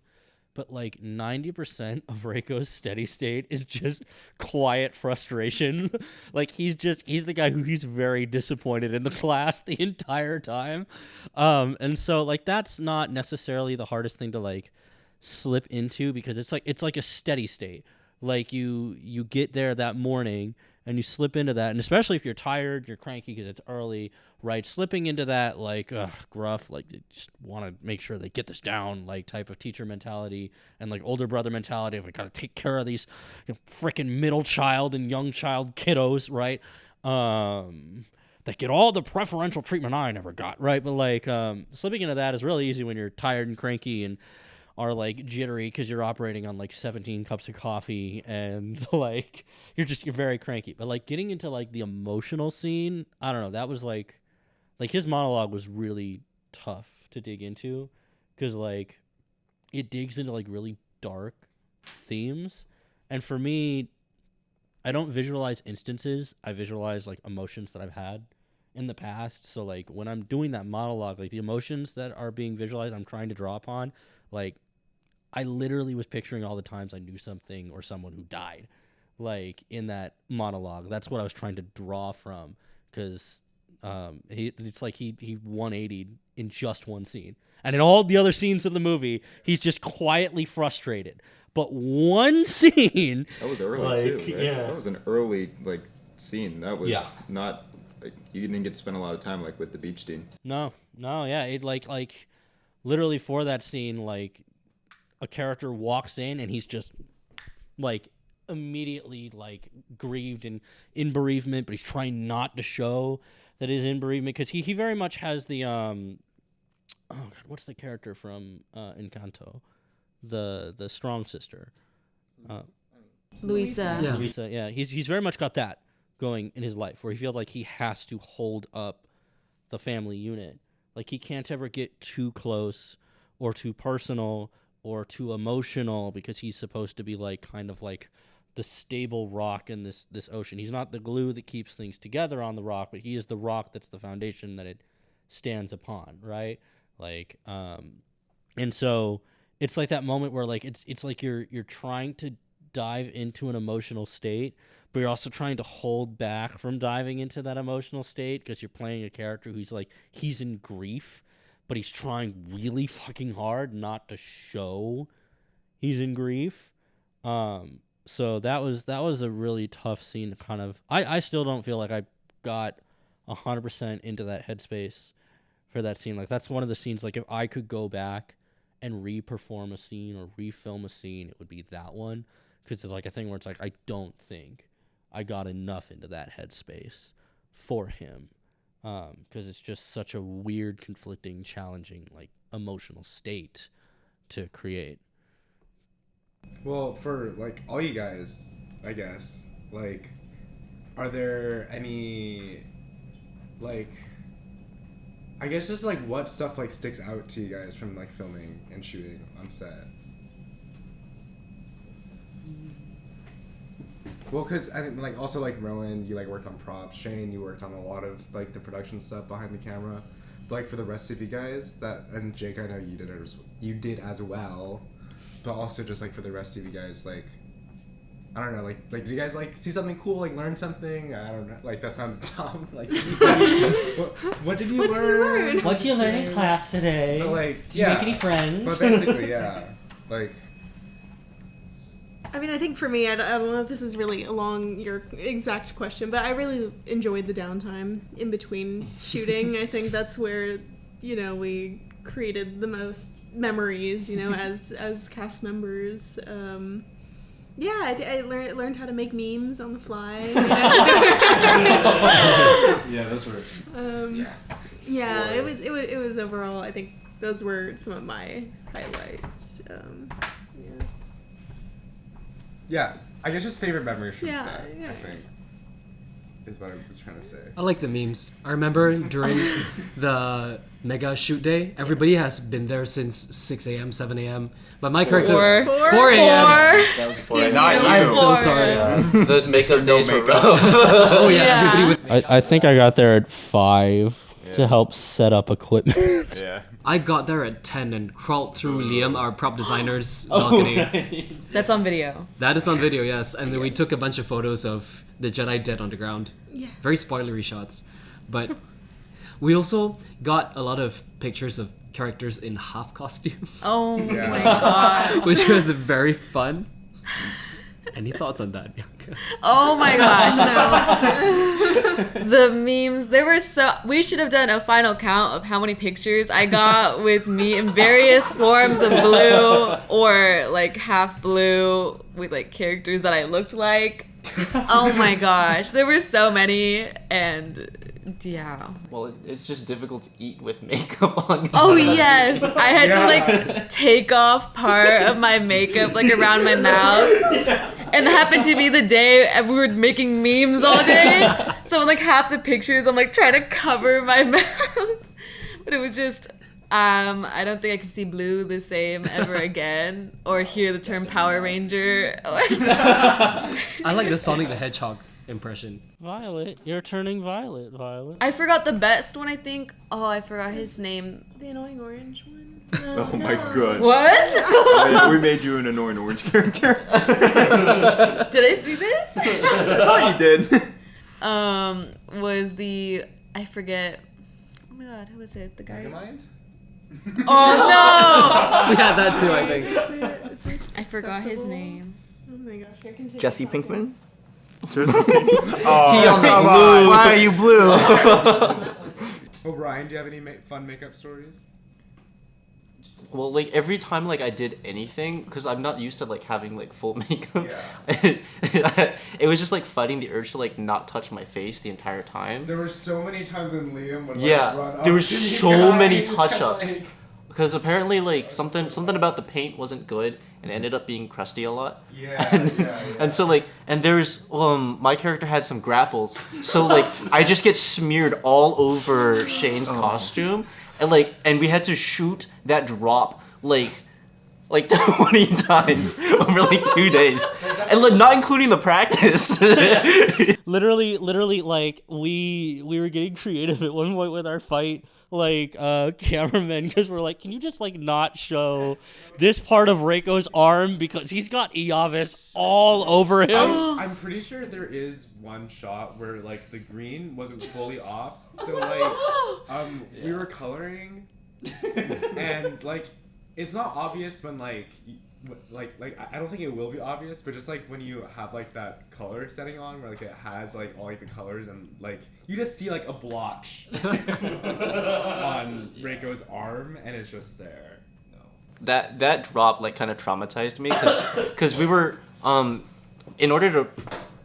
S8: but like 90% of Reiko's steady state is just quiet frustration. Like he's the guy he's very disappointed in the class the entire time. And so like that's not necessarily the hardest thing to like slip into, because it's like a steady state. Like you get there that morning and you slip into that, and especially if you're tired, you're cranky because it's early, right? Slipping into that like gruff, like they just want to make sure they get this down, like type of teacher mentality and like older brother mentality of, I gotta take care of these freaking middle child and young child kiddos, right? That get all the preferential treatment I never got, right? But like slipping into that is really easy when you're tired and cranky and are like jittery because you're operating on like 17 cups of coffee and like you're very cranky. But like getting into like the emotional scene, I don't know, that was like his monologue was really tough to dig into, because like it digs into like really dark themes. And for me, I don't visualize instances, I visualize like emotions that I've had in the past. So like when I'm doing that monologue, like the emotions that are being visualized, I'm trying to draw upon, like I literally was picturing all the times I knew something or someone who died, like in that monologue. That's what I was trying to draw from, because it's like he 180'd in just one scene, and in all the other scenes of the movie, he's just quietly frustrated. But one scene,
S7: That was early
S8: like,
S7: too, right?
S8: yeah.
S7: That was an early like scene. That was
S8: Yeah.
S7: not like, you didn't get to spend a lot of time like with the beach scene.
S8: No, yeah, it like literally for that scene, like a character walks in and he's just like immediately like grieved and in bereavement, but he's trying not to show that he's in bereavement, because he very much has the oh god, what's the character from Encanto, the strong sister,
S3: Luisa.
S2: Yeah.
S8: Lisa. Yeah, he's very much got that going in his life, where he feels like he has to hold up the family unit. Like he can't ever get too close or too personal or too emotional, because he's supposed to be like kind of like the stable rock in this ocean. He's not the glue that keeps things together on the rock, but he is the rock that's the foundation that it stands upon, right? Like and so it's like that moment where like it's like you're trying to dive into an emotional state, but you're also trying to hold back from diving into that emotional state, because you're playing a character who's like, he's in grief, but he's trying really fucking hard not to show he's in grief. So that was a really tough scene to kind of. I still don't feel like I got 100% into that headspace for that scene. Like, that's one of the scenes, like, if I could go back and re-perform a scene or refilm a scene, it would be that one, because it's like a thing where it's like, I don't think I got enough into that headspace for him, because it's just such a weird, conflicting, challenging, like, emotional state to create.
S1: Well, for like all you guys, I guess, like, are there any, like, I guess just like what stuff like sticks out to you guys from like filming and shooting on set? Well, because I mean, like, also like Rowan, you like worked on props. Shane, you worked on a lot of like the production stuff behind the camera. But like for the rest of you guys, and Jake, I know you did as well. But also just like for the rest of you guys, like, I don't know, like do you guys like see something cool, like learn something? I don't know, like that sounds dumb. Like, what did you learn?
S8: What did you learn in class today?
S1: So, like,
S8: did you make any friends?
S1: But basically, yeah, like.
S4: I mean, I think for me, I don't know if this is really along your exact question, but I really enjoyed the downtime in between shooting. I think that's where, we created the most memories, as cast members. I learned how to make memes on the fly.
S7: Yeah, those were.
S4: It was overall. I think those were some of my highlights.
S1: Yeah, I guess just favorite memories from
S4: Yeah,
S1: set,
S4: yeah.
S1: I think, is what I was trying to say.
S2: I like the memes. I remember during the mega shoot day, everybody has been there since 6 a.m., 7 a.m. But my character... 4 a.m.
S5: That was before. Not you.
S2: I'm so sorry.
S5: Those makeup days were rough.
S2: Oh, yeah.
S3: Yeah.
S2: Everybody with
S8: I think I got there at 5 to help set up equipment.
S7: Yeah.
S2: I got there at 10 and crawled through Liam, our prop designer's balcony.
S3: That's on video.
S2: That is on video, yes. And then we took a bunch of photos of the Jedi dead on the ground.
S4: Yeah.
S2: Very spoilery shots. But we also got a lot of pictures of characters in half costumes,
S3: Oh
S1: Yeah.
S3: my god.
S2: which was very fun. Any thoughts on that, Bianca?
S3: Oh my gosh. The memes, we should have done a final count of how many pictures I got with me in various forms of blue or like half blue with like characters that I looked like. Oh my gosh. There were so many, and yeah.
S5: Well, it's just difficult to eat with makeup on.
S3: Oh yes, I had to like take off part of my makeup like around my mouth, and it happened to be the day we were making memes all day. So like half the pictures, I'm like trying to cover my mouth, but it was just. I don't think I can see blue the same ever again, or hear the term Power Ranger.
S2: I like the Sonic the Hedgehog impression.
S8: Violet, you're turning violet, Violet.
S3: I forgot the best one. I think. Oh, I forgot his name.
S4: The annoying orange one.
S7: Oh my god.
S3: What?
S7: We made you an annoying orange character.
S3: Did I see this?
S7: Oh, you did.
S3: Was the I forget. Oh my god, who was it? The guy.
S1: Megamind?
S3: Oh
S2: We had that too, I think.
S4: Is this
S3: no! I forgot his
S4: accessible?
S3: name.
S4: Oh my gosh, I can take
S6: Jesse
S4: this off.
S6: Pinkman?
S7: Oh, come on.
S6: Why are you blue?
S1: Well, Ryan, do you have any fun makeup stories?
S5: Well, like every time like I did anything, because I'm not used to like having like full makeup.
S1: Yeah.
S5: It was just like fighting the urge to like not touch my face the entire time.
S1: There were so many times when Liam would
S5: Yeah,
S1: run up
S5: there were
S1: to the
S5: so
S1: guy
S5: many
S1: and just kept,
S5: touch-ups.
S1: like-
S5: Because apparently like something about the paint wasn't good and it ended up being crusty a lot.
S1: Yeah,
S5: And,
S1: yeah.
S5: and so like there's my character had some grapples, so like I just get smeared all over Shane's costume, and we had to shoot that drop like 20 times over like 2 days, and like not including the practice.
S8: literally, like we were getting creative at one point with our fight, like cameramen, because we're like, can you just like not show this part of Reiko's arm because he's got Iavis all over him.
S1: I'm pretty sure there is one shot where like the green wasn't fully off, so like we were coloring And like, it's not obvious when like I don't think it will be obvious, but just like when you have like that color setting on where like it has like all like the colors and like you just see like a blotch on Reiko's arm and it's just there.
S5: That drop like kind of traumatized me because we were in order to.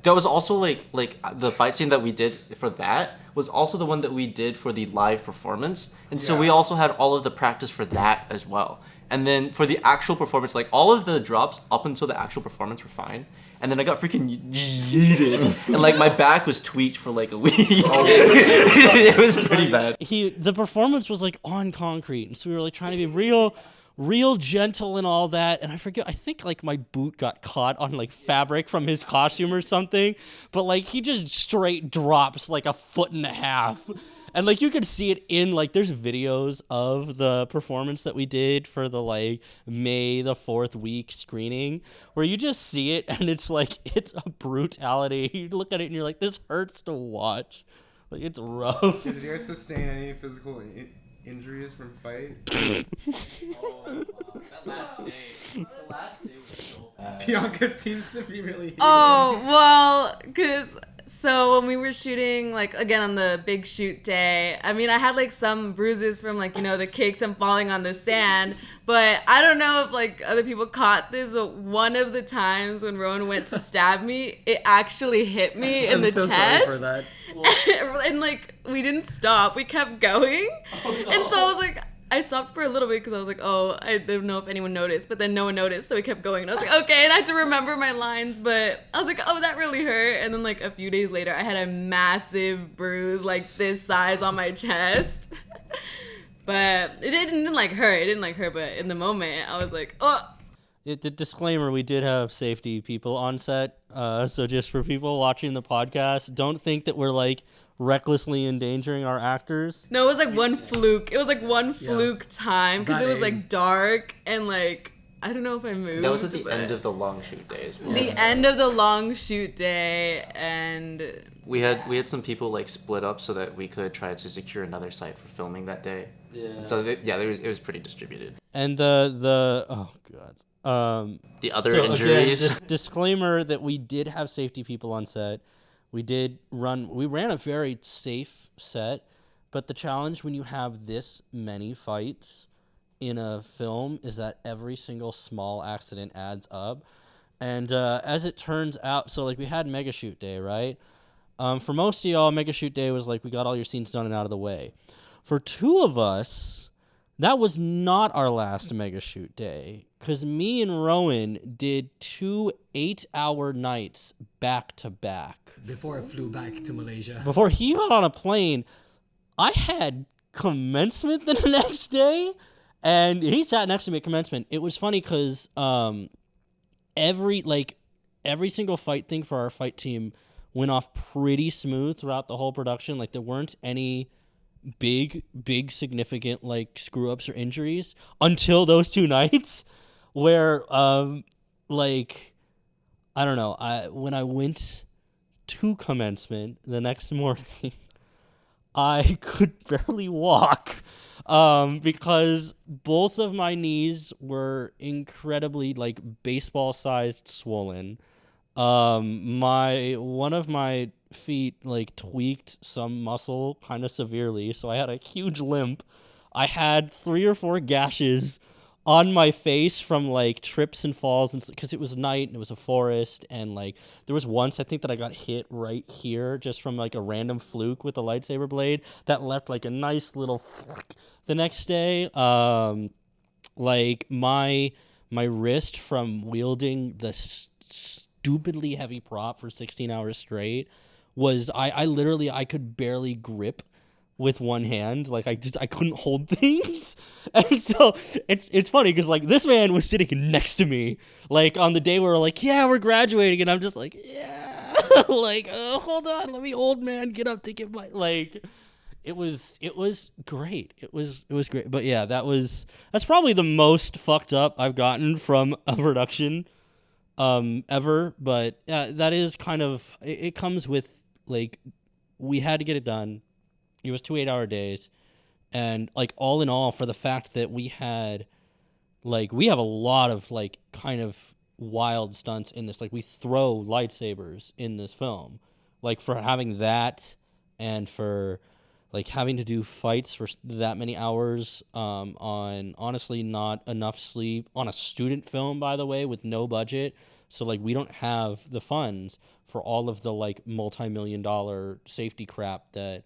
S5: That was also like the fight scene that we did for that was also the one that we did for the live performance, and so we also had all of the practice for that as well. And then for the actual performance, like all of the drops up until the actual performance were fine, and then I got freaking yeeted, and like my back was tweaked for like a week. It was pretty bad.
S8: The performance was like on concrete, and so we were like trying to be real gentle and all that, and I think like my boot got caught on like fabric from his costume or something, but like he just straight drops like 1.5 feet. And like you could see it in like there's videos of the performance that we did for the like May the 4th week screening where you just see it and it's like it's a brutality. You look at it and you're like, this hurts to watch. Like it's rough.
S1: Did you guys sustain any physical injuries from fight?
S5: That last day. The last day was so bad.
S1: Bianca seems to be really.
S3: Oh, well, because so when we were shooting, like, again, on the big shoot day, I mean, I had, like, some bruises from, like, you know, the kicks and falling on the sand, but I don't know if, like, other people caught this, but one of the times when Rowan went to stab me, it actually hit me in the chest.
S2: Sorry for that.
S3: And, like, we didn't stop. We kept going. Oh, no. And so I was like, I stopped for a little bit because I was like, oh, I don't know if anyone noticed, but then no one noticed, so we kept going. And I was like, okay, and I had to remember my lines, but I was like, oh, that really hurt. And then, like, a few days later, I had a massive bruise, like, this size on my chest. But it didn't, like, hurt. It didn't, like, hurt, but in the moment, I was like, oh.
S8: The disclaimer, we did have safety people on set, so just for people watching the podcast, don't think that we're, like, recklessly endangering our actors.
S3: No, it was like one fluke. It was like one fluke time because it was like dark and like I don't know if I moved.
S5: That was at the end of the long shoot day as well.
S3: The end of the long shoot day, and
S5: we had some people like split up so that we could try to secure another site for filming that day. Yeah. So it was pretty distributed.
S8: And the oh god.
S5: The other injuries.
S8: Again, disclaimer that we did have safety people on set. We ran a very safe set, but the challenge when you have this many fights in a film is that every single small accident adds up. And as it turns out, so like we had Mega Shoot Day, right? For most of y'all, Mega Shoot Day was like we got all your scenes done and out of the way. For two of us, that was not our last Mega Shoot Day. Because me and Rowan did 2 8-hour nights back to back.
S2: Before I flew back to Malaysia.
S8: Before he got on a plane, I had commencement the next day, and he sat next to me at commencement. It was funny because every single fight thing for our fight team went off pretty smooth throughout the whole production. Like there weren't any big significant like screw ups or injuries until those 2 nights. Where, like, I don't know, when I went to commencement the next morning, I could barely walk because both of my knees were incredibly, like, baseball-sized swollen. One of my feet, like, tweaked some muscle kind of severely, so I had a huge limp. I had 3 or 4 gashes on my face from like trips and falls, and because it was night and it was a forest, and like there was once I think that I got hit right here just from like a random fluke with a lightsaber blade that left like a nice little flick the next day. Like my wrist from wielding the stupidly heavy prop for 16 hours straight was I could barely grip with one hand. Like I couldn't hold things. And so it's funny because like this man was sitting next to me like on the day where we're like, yeah, we're graduating, and I'm just like, yeah. Like, oh, hold on, let me old man get up to get my like. It was great. It was great. But yeah, that's probably the most fucked up I've gotten from a production ever. But that is kind of it comes with like we had to get it done. It was 2 8-hour days, And like all in all, for the fact that we have a lot of like kind of wild stunts in this. Like we throw lightsabers in this film. Like for having that and for like having to do fights for that many hours on honestly not enough sleep on a student film, by the way, with no budget. So like we don't have the funds for all of the like multi-million-dollar safety crap that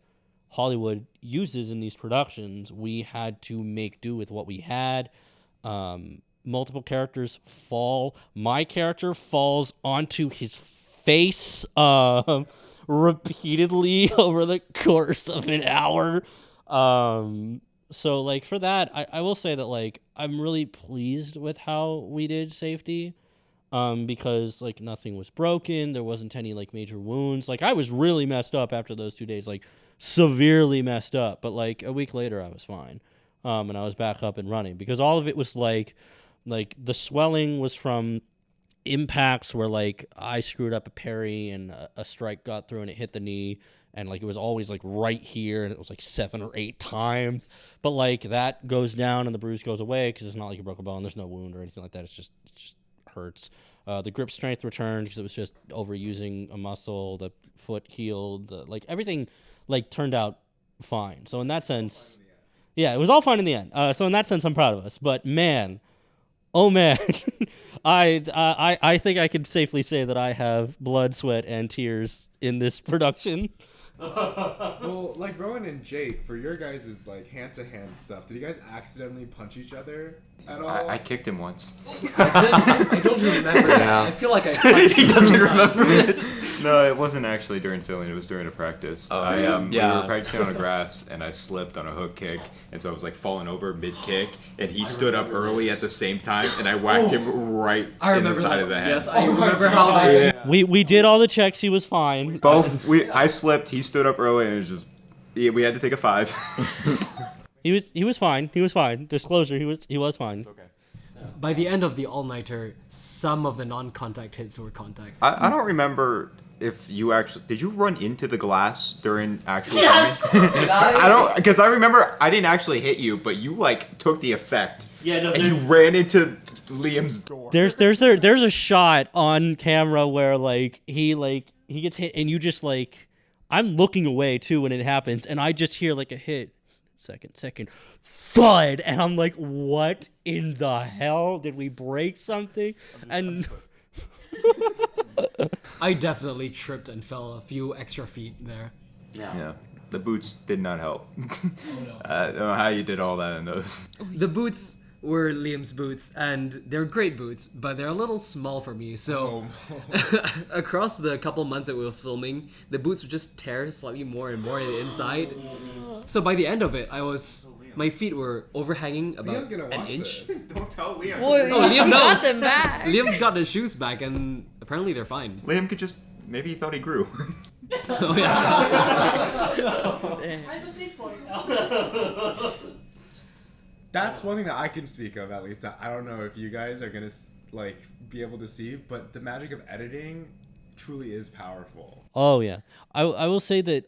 S8: Hollywood uses in these productions. We had to make do with what we had. Multiple characters fall. My character falls onto his face repeatedly over the course of an hour. So like for that, I will say that like I'm really pleased with how we did safety. Because like nothing was broken, there wasn't any like major wounds. Like I was really messed up after those 2 days, like severely messed up. But like a week later, I was fine, and I was back up and running because all of it was like the swelling was from impacts where like I screwed up a parry and a strike got through and it hit the knee. And like it was always like right here, and it was like 7 or 8 times. But like that goes down and the bruise goes away because it's not like you broke a bone. There's no wound or anything like that. It just hurts. The grip strength returned because it was just overusing a muscle. The foot healed. Like everything like turned out fine. So in that sense, yeah, it was all fine in the end. So in that sense, I'm proud of us. But man, oh man, I think I could safely say that I have blood, sweat, and tears in this production.
S1: Well, like Rowan and Jake, for your guys' like hand-to-hand stuff, did you guys accidentally punch each other at all?
S7: I kicked him once.
S2: I don't remember that.
S5: Yeah.
S2: I feel like I punched
S5: He
S2: him
S5: doesn't
S2: sometimes.
S5: remember it.
S7: No, it wasn't actually during filming. It was during a practice.
S5: Oh,
S7: We
S5: yeah.
S7: were practicing on the grass, and I slipped on a hook kick, and so I was like falling over mid-kick, and he stood up early at the same time, and I whacked him right
S2: I
S7: in the
S2: remember
S7: side
S2: that.
S7: of the head.
S2: Yes, I remember how that.
S8: We did all the checks. He was fine.
S7: I slipped. He stood up early, and it was just we had to take a 5.
S8: He was fine. He was fine. Disclosure, he was fine.
S7: Okay.
S2: By the end of the all-nighter, some of the non-contact hits were contact.
S7: I don't remember if you actually did you run into the glass during actual
S2: Did
S7: I don't because I remember I didn't actually hit you, but you like took the effect.
S8: Yeah, no,
S7: and you ran into Liam's door.
S8: There's a shot on camera where like he gets hit and you just like I'm looking away too when it happens and I just hear like a hit second thud and I'm like, what in the hell, did we break something? And
S2: I definitely tripped and fell a few extra feet there.
S7: Yeah, the boots did not help.
S2: Oh, no.
S7: I don't know how you did all that in those.
S2: The boots were Liam's boots, and they're great boots, but they're a little small for me. So across the couple months that we were filming, the boots would just tear slightly more and more in the inside. So by the end of it, my feet were overhanging about an inch.
S7: Don't tell Liam.
S3: Boy,
S2: Oh, Liam
S3: you got
S2: knows.
S3: them back.
S2: Liam's got the shoes back, and apparently they're fine.
S7: Liam could just maybe he thought he grew.
S2: Oh yeah.
S1: That's one thing that I can speak of, at least. That I don't know if you guys are gonna like be able to see, but the magic of editing truly is powerful.
S8: oh yeah, I will say that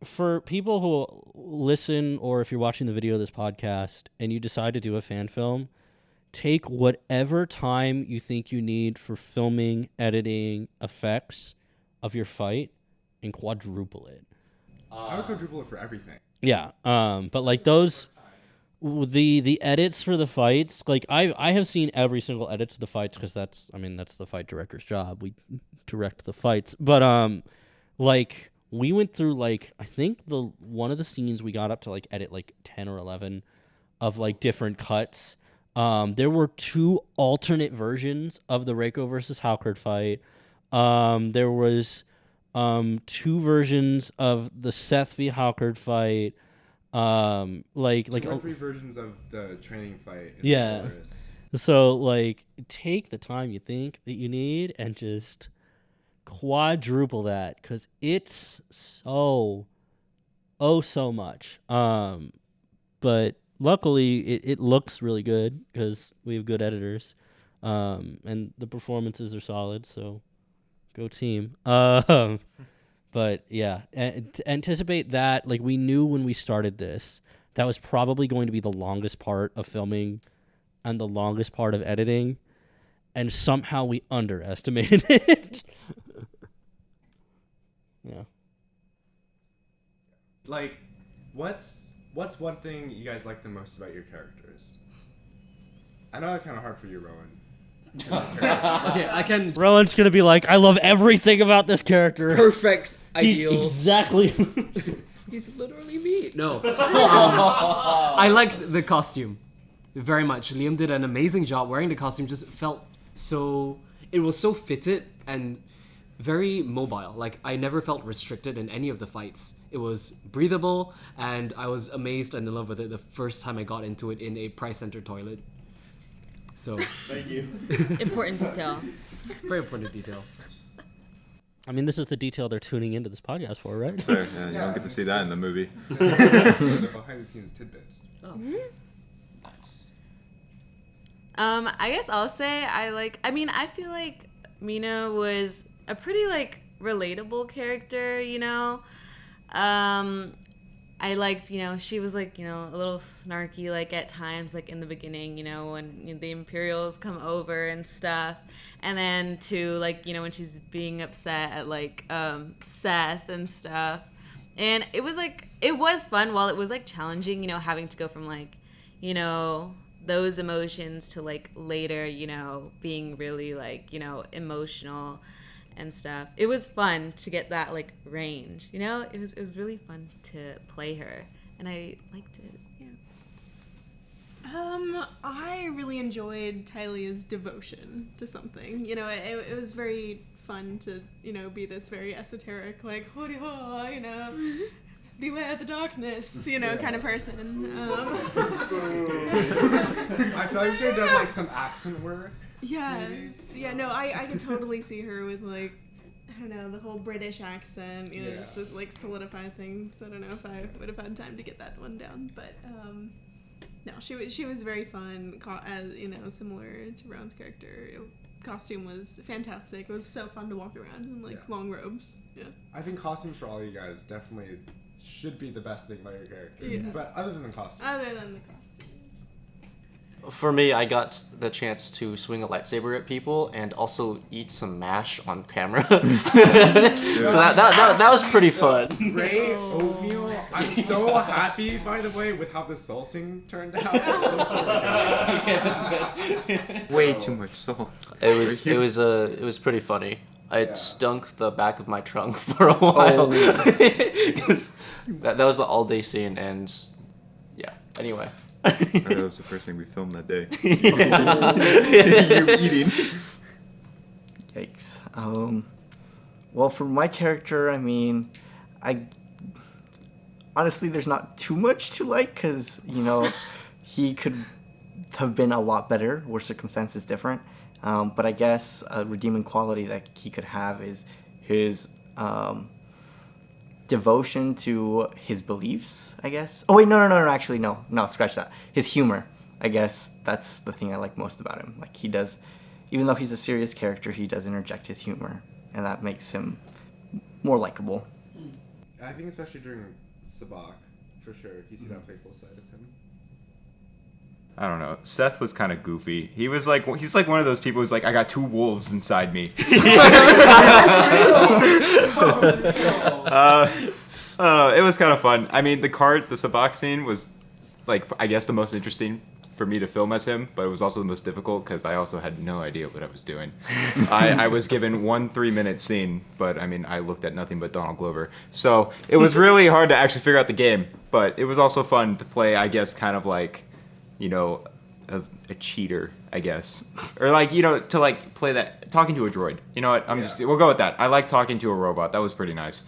S8: for people who listen or if you're watching the video of this podcast and you decide to do a fan film, take whatever time you think you need for filming, editing, effects of your fight and quadruple it.
S1: I would quadruple it for everything.
S8: Yeah, but like those, the edits for the fights, like I have seen every single edit to the fights because that's the fight director's job. We direct the fights, but like we went through like I think one of the scenes we got up to like edit like 10 or 11 of like different cuts. There were 2 alternate versions of the Reiko versus Halkard fight. There was 2 versions of the Seth v. Halkard fight. Like
S1: 2 or 3 versions of the training fight. In
S8: Yeah.
S1: the forest.
S8: So like take the time you think that you need and just quadruple that because it's so much. But luckily it looks really good because we have good editors, and the performances are solid. So go team. But But yeah, to anticipate that, like we knew when we started this, that was probably going to be the longest part of filming and the longest part of editing, and somehow we underestimated it. Yeah.
S1: Like, what's one thing you guys like the most about your characters? I know that's kind of hard for you, Rowan.
S2: Okay, I can.
S8: Rowan's gonna be like, I love everything about this character.
S2: Perfect.
S8: He's
S2: Ideal.
S8: exactly.
S2: He's literally me. No. I liked the costume very much. Liam did an amazing job wearing the costume. Just felt so. It was so fitted and very mobile. Like, I never felt restricted in any of the fights. It was breathable, and I was amazed and in love with it the first time I got into it in a Price Center toilet. So.
S1: Thank you.
S3: Important detail.
S2: Very important detail.
S8: I mean, this is the detail they're tuning into this podcast for, right?
S7: Fair, yeah, you don't get to see that in the movie.
S1: The behind the scenes tidbits.
S2: Oh.
S3: I guess I'll say I feel like Mina was a pretty like relatable character, you know. I liked, you know, she was like, you know, a little snarky like at times, like in the beginning, you know, when the Imperials come over and stuff, and then to like, you know, when she's being upset at like Seth and stuff, and it was fun while it was like challenging, you know, having to go from like, you know, those emotions to like later, you know, being really like, you know, emotional and stuff. It was fun to get that like range, you know. It was really fun to play her, and I liked it. Yeah.
S4: I really enjoyed Tylia's devotion to something. You know, it was very fun to, you know, be this very esoteric, like, hoody ho, you know, beware the darkness, you know, kind of person.
S1: I feel like we should have done like some accent work.
S4: Yes. Yeah, no, I can totally see her with like, I don't know, the whole British accent, you know,
S1: Yeah.
S4: just like solidify things. I don't know if I would have had time to get that one down, but no, she was very fun, as you know, similar to Rowan's character. Costume was fantastic. It was so fun to walk around in like long robes. Yeah.
S1: I think costumes for all you guys definitely should be the best thing about your characters.
S4: Yeah.
S1: But other than costumes.
S4: Other than the costumes.
S5: For me, I got the chance to swing a lightsaber at people and also eat some mash on camera. So that was pretty fun.
S1: Ray oatmeal. I'm so happy, by the way, with how the salting turned out.
S7: Way too much salt.
S5: It was pretty funny. It stunk the back of my trunk for a while. 'Cause that was the all day scene, and yeah. Anyway.
S7: That was the first thing we filmed that day. You eating.
S6: Yikes. Well, for my character, I mean, honestly, there's not too much to like, because, you know, he could have been a lot better were circumstances different. But I guess a redeeming quality that he could have is his devotion to his beliefs, I guess. Oh wait, no, actually no, scratch that. His humor, I guess that's the thing I like most about him. Like, he does, even though he's a serious character, he does interject his humor, and that makes him more likable.
S1: I think especially during Sabak, for sure, you see that playful side of him.
S7: I don't know. Seth was kind of goofy. He's like one of those people who's like, I got two wolves inside me. It was kind of fun. I mean, the Sabak scene was, like, I guess the most interesting for me to film as him, but it was also the most difficult because I also had no idea what I was doing. I was given 1 3-minute scene, but I mean, I looked at nothing but Donald Glover. So it was really hard to actually figure out the game, but it was also fun to play, I guess, kind of like, you know, a cheater, I guess. Or like, you know, to like play that, talking to a droid. You know what, we'll go with that. I like talking to a robot. That was pretty nice.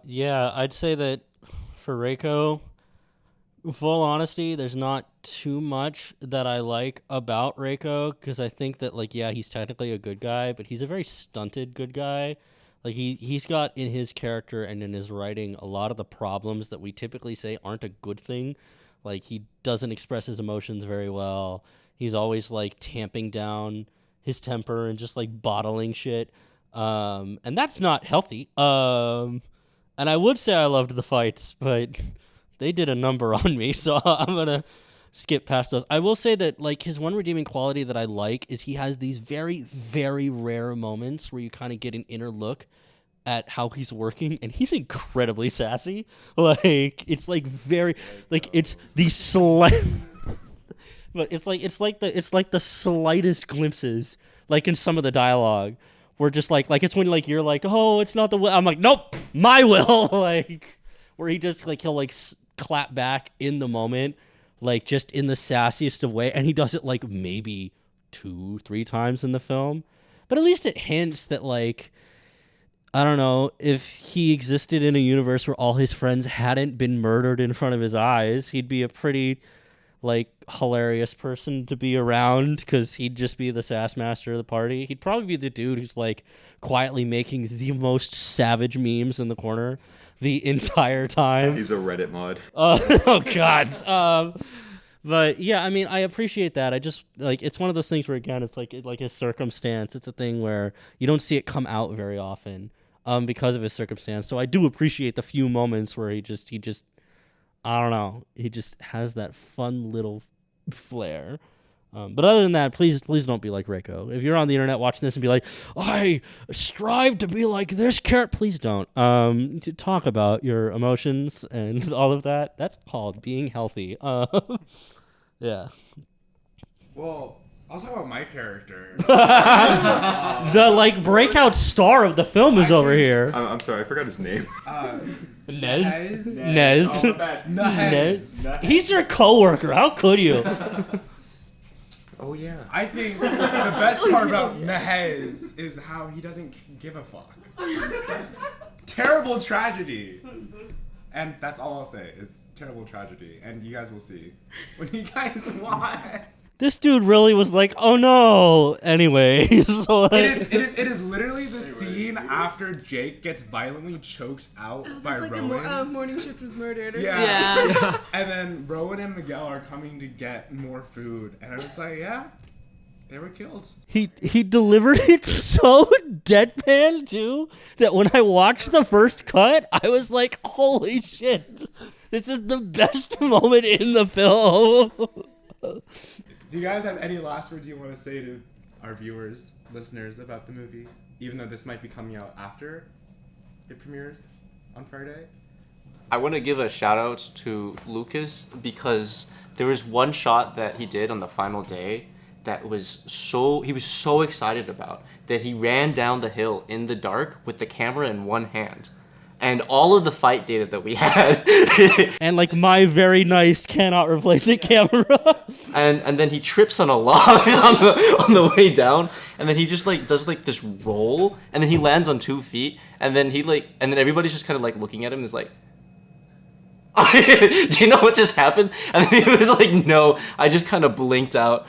S8: Yeah, I'd say that for Reiko, full honesty, there's not too much that I like about Reiko, because I think that, like, yeah, he's technically a good guy, but he's a very stunted good guy. Like, he's got in his character and in his writing a lot of the problems that we typically say aren't a good thing. Like, he doesn't express his emotions very well. He's always, like, tamping down his temper and just like bottling shit. And that's not healthy. And I would say I loved the fights, but they did a number on me, so I'm gonna skip past those. I will say that like his one redeeming quality that I like is he has these very, very rare moments where you kind of get an inner look at how he's working, and he's incredibly sassy. Like it's like very like it's the slight but it's like the slightest glimpses like in some of the dialogue where just like it's when like you're like, oh, it's not the will. I'm like, nope, my will. Like where he just like he'll like clap back in the moment, like just in the sassiest of way, and he does it like maybe 2-3 times in the film, but at least it hints that like, I don't know, if he existed in a universe where all his friends hadn't been murdered in front of his eyes, he'd be a pretty like hilarious person to be around, because he'd just be the sass master of the party. He'd probably be the dude who's like quietly making the most savage memes in the corner the entire time.
S7: He's a Reddit mod.
S8: Oh god. But yeah, I mean, I appreciate that. I just like, it's one of those things where again, it's like his circumstance. It's a thing where you don't see it come out very often because of his circumstance. So I do appreciate the few moments where he just I don't know, he just has that fun little flair. But other than that, please don't be like Reiko. If you're on the internet watching this and be like, I strive to be like this character, please don't. To talk about your emotions and all of that, that's called being healthy. Yeah.
S1: Well, I'll talk about my character.
S8: The like breakout star of the film is over here.
S7: I'm sorry, I forgot his name.
S8: Nez.
S1: Nez.
S8: He's your coworker. How could you?
S7: Oh yeah.
S1: I think the best part about Mehez is how he doesn't give a fuck. Terrible tragedy. And that's all I'll say is terrible tragedy. And you guys will see when you guys watch.
S8: This dude really was like, oh no. Anyways, so like,
S1: it is literally the scene after Jake gets violently choked out by
S4: like
S1: Rowan.
S4: morning shift was murdered or
S3: Yeah.
S1: And then Rowan and Miguel are coming to get more food. And I was like, yeah, they were killed.
S8: He delivered it so deadpan too that when I watched the first cut, I was like, holy shit, this is the best moment in the film.
S1: Do you guys have any last words you want to say to our viewers, listeners about the movie? Even though this might be coming out after it premieres on Friday?
S5: I want to give a shout out to Lucas because there was one shot that he did on the final day that he was so excited about that he ran down the hill in the dark with the camera in one hand. And all of the fight data that we had.
S8: And like my very nice cannot replace it camera.
S5: and then he trips on a log on the way down, and then he just like does like this roll, and then he lands on 2 feet, and then and then everybody's just kind of like looking at him and is like, do you know what just happened? And then he was like, no, I just kind of blinked out.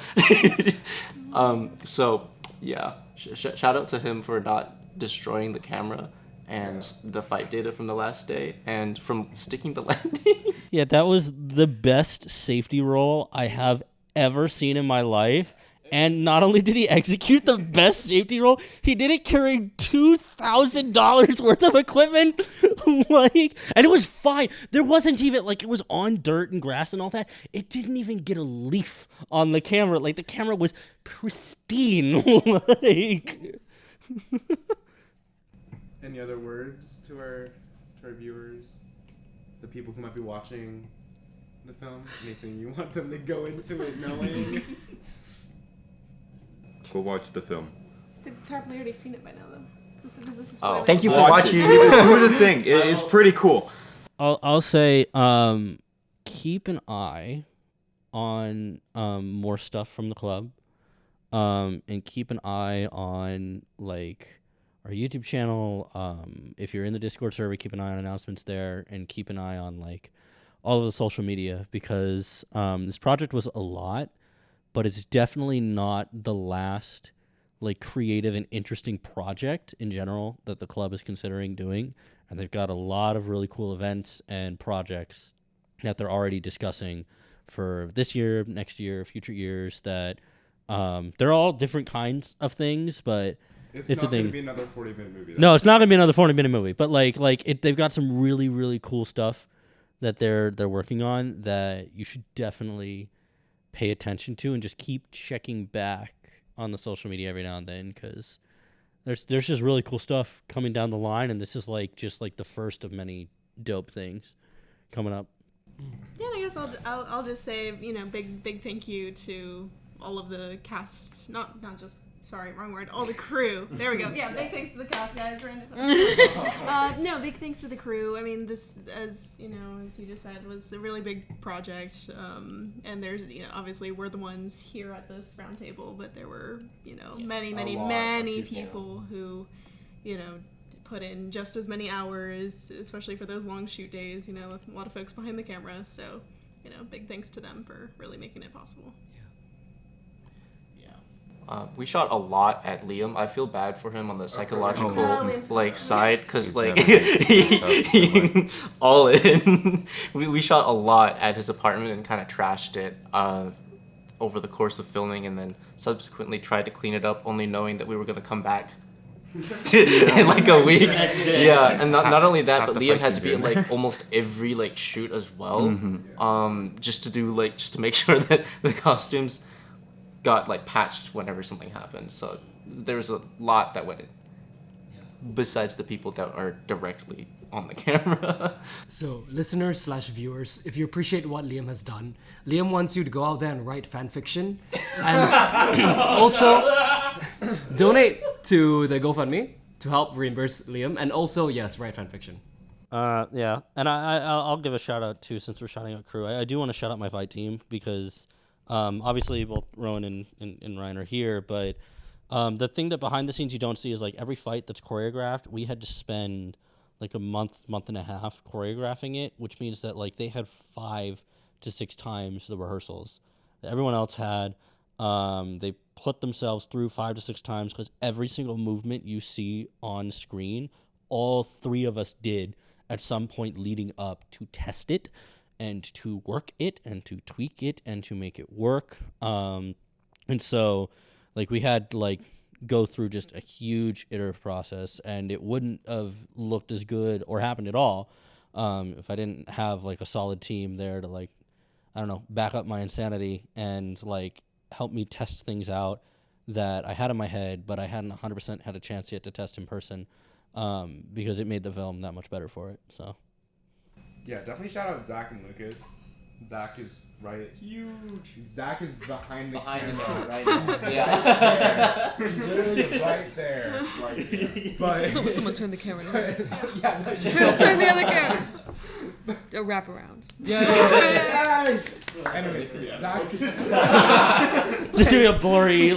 S5: So yeah, shout out to him for not destroying the camera and the fight data from the last day, and from sticking the landing.
S8: Yeah, that was the best safety roll I have ever seen in my life. And not only did he execute the best safety roll, he did it carrying $2,000 worth of equipment. And it was fine. There wasn't even, like, it was on dirt and grass and all that. It didn't even get a leaf on the camera. Like, the camera was pristine.
S1: Any other words to our viewers? The people who might be watching the film? Anything you want them to go into it knowing?
S7: Go watch the film.
S4: They've probably already seen it by now, though. This is
S5: Oh.
S6: Thank you for
S7: Watch
S6: watching.
S7: it. Do the thing. It's pretty cool.
S8: I'll say, keep an eye on more stuff from the club, and keep an eye on like our YouTube channel. If you're in the Discord server, keep an eye on announcements there, and keep an eye on like all of the social media, because this project was a lot, but it's definitely not the last like creative and interesting project in general that the club is considering doing. And they've got a lot of really cool events and projects that they're already discussing for this year, next year, future years that They're all different kinds of things, but
S1: It's
S8: a
S1: not going
S8: thing.
S1: to be another 40-minute movie.
S8: No, it's not gonna be another 40-minute movie. But they've got some really really cool stuff that they're working on that you should definitely pay attention to and just keep checking back on the social media every now and then, because there's just really cool stuff coming down the line, and this is just the first of many dope things coming up.
S4: Yeah, and I guess I'll just say, big thank you to all of the cast, not just, sorry, wrong word, all the crew. There we go. Yeah, big thanks to the cast, guys. No, big thanks to the crew. I mean, this, as you just said, was a really big project. And there's, obviously we're the ones here at this roundtable, but there were, many people who, put in just as many hours, especially for those long shoot days, a lot of folks behind the camera. So, big thanks to them for really making it possible.
S5: We shot a lot at Liam. I feel bad for him on the psychological
S4: Liam's
S5: side, because
S7: Exactly.
S5: all in. we shot a lot at his apartment and kind of trashed it over the course of filming, and then subsequently tried to clean it up, only knowing that we were going to come back in a week. Yeah, and not only that, but
S7: the
S5: Liam
S7: fight
S5: had to
S7: scene,
S5: be in
S7: dude.
S5: almost every shoot as well, just to make sure that the costumes got patched whenever something happened. So there's a lot that went in, besides the people that are directly on the camera.
S2: So, listeners/viewers, if you appreciate what Liam has done, Liam wants you to go out there and write fan fiction, and also donate to the GoFundMe to help reimburse Liam, and also, yes, write fan fiction.
S8: Yeah, and I'll give a shout out too, since we're shouting out crew. I do want to shout out my fight team, because obviously both Rowan and Ryan are here, but the thing that behind the scenes you don't see is every fight that's choreographed, we had to spend a month and a half choreographing it, which means that they had 5 to 6 times the rehearsals that everyone else had. They put themselves through 5 to 6 times, because every single movement you see on screen, all 3 of us did at some point leading up to test it and to work it and to tweak it and to make it work. And so we had go through just a huge iterative process, and it wouldn't have looked as good or happened at all if I didn't have a solid team there to back up my insanity and help me test things out that I had in my head, but I hadn't 100% had a chance yet to test in person, because it made the film that much better for it. So
S1: Yeah, definitely shout out Zach and Lucas. Zach is huge. Zach is behind the camera right now.
S5: Yeah.
S1: He's literally right there. But
S3: Someone turn the camera.
S1: yeah, no,
S3: Turn the other camera. A wrap around.
S1: yes. Anyways, Zach.
S8: just doing a blurry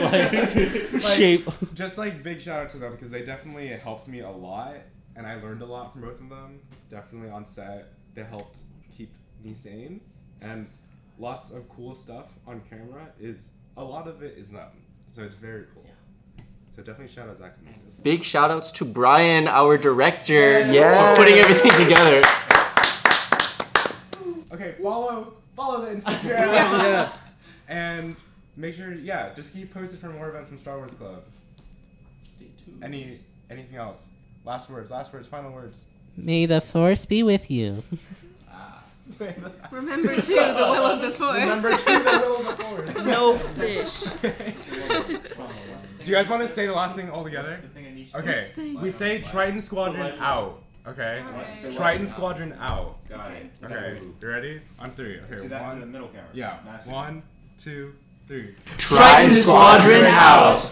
S8: shape.
S1: Just big shout out to them, because they definitely helped me a lot, and I learned a lot from both of them. Definitely on set, they helped keep me sane, and lots of cool stuff on camera. A lot of it is them, so it's very cool. So definitely shout out Zach and Lucas.
S5: Big shout outs to Brian, our director,
S6: Yeah.
S5: for putting everything together.
S1: Okay, follow the Instagram. Yeah. And make sure, just keep posted for more events from Star Wars Club.
S5: Stay tuned.
S1: Anything else? Last words, final words.
S8: May the Force be with you.
S4: Remember, too, the will of the Force.
S1: Remember to the will of the Force.
S3: No fish.
S1: Do you guys want to say the last thing all together? Okay, we say Triton Squadron out. Okay?
S4: Okay.
S1: Triton Squadron out.
S7: Got it.
S1: Okay, you ready? On 3. Okay,
S7: Do that for the
S1: 1.
S7: middle camera.
S1: Yeah.
S7: Nice.
S1: 1, 2, 3.
S5: Triton Squadron out.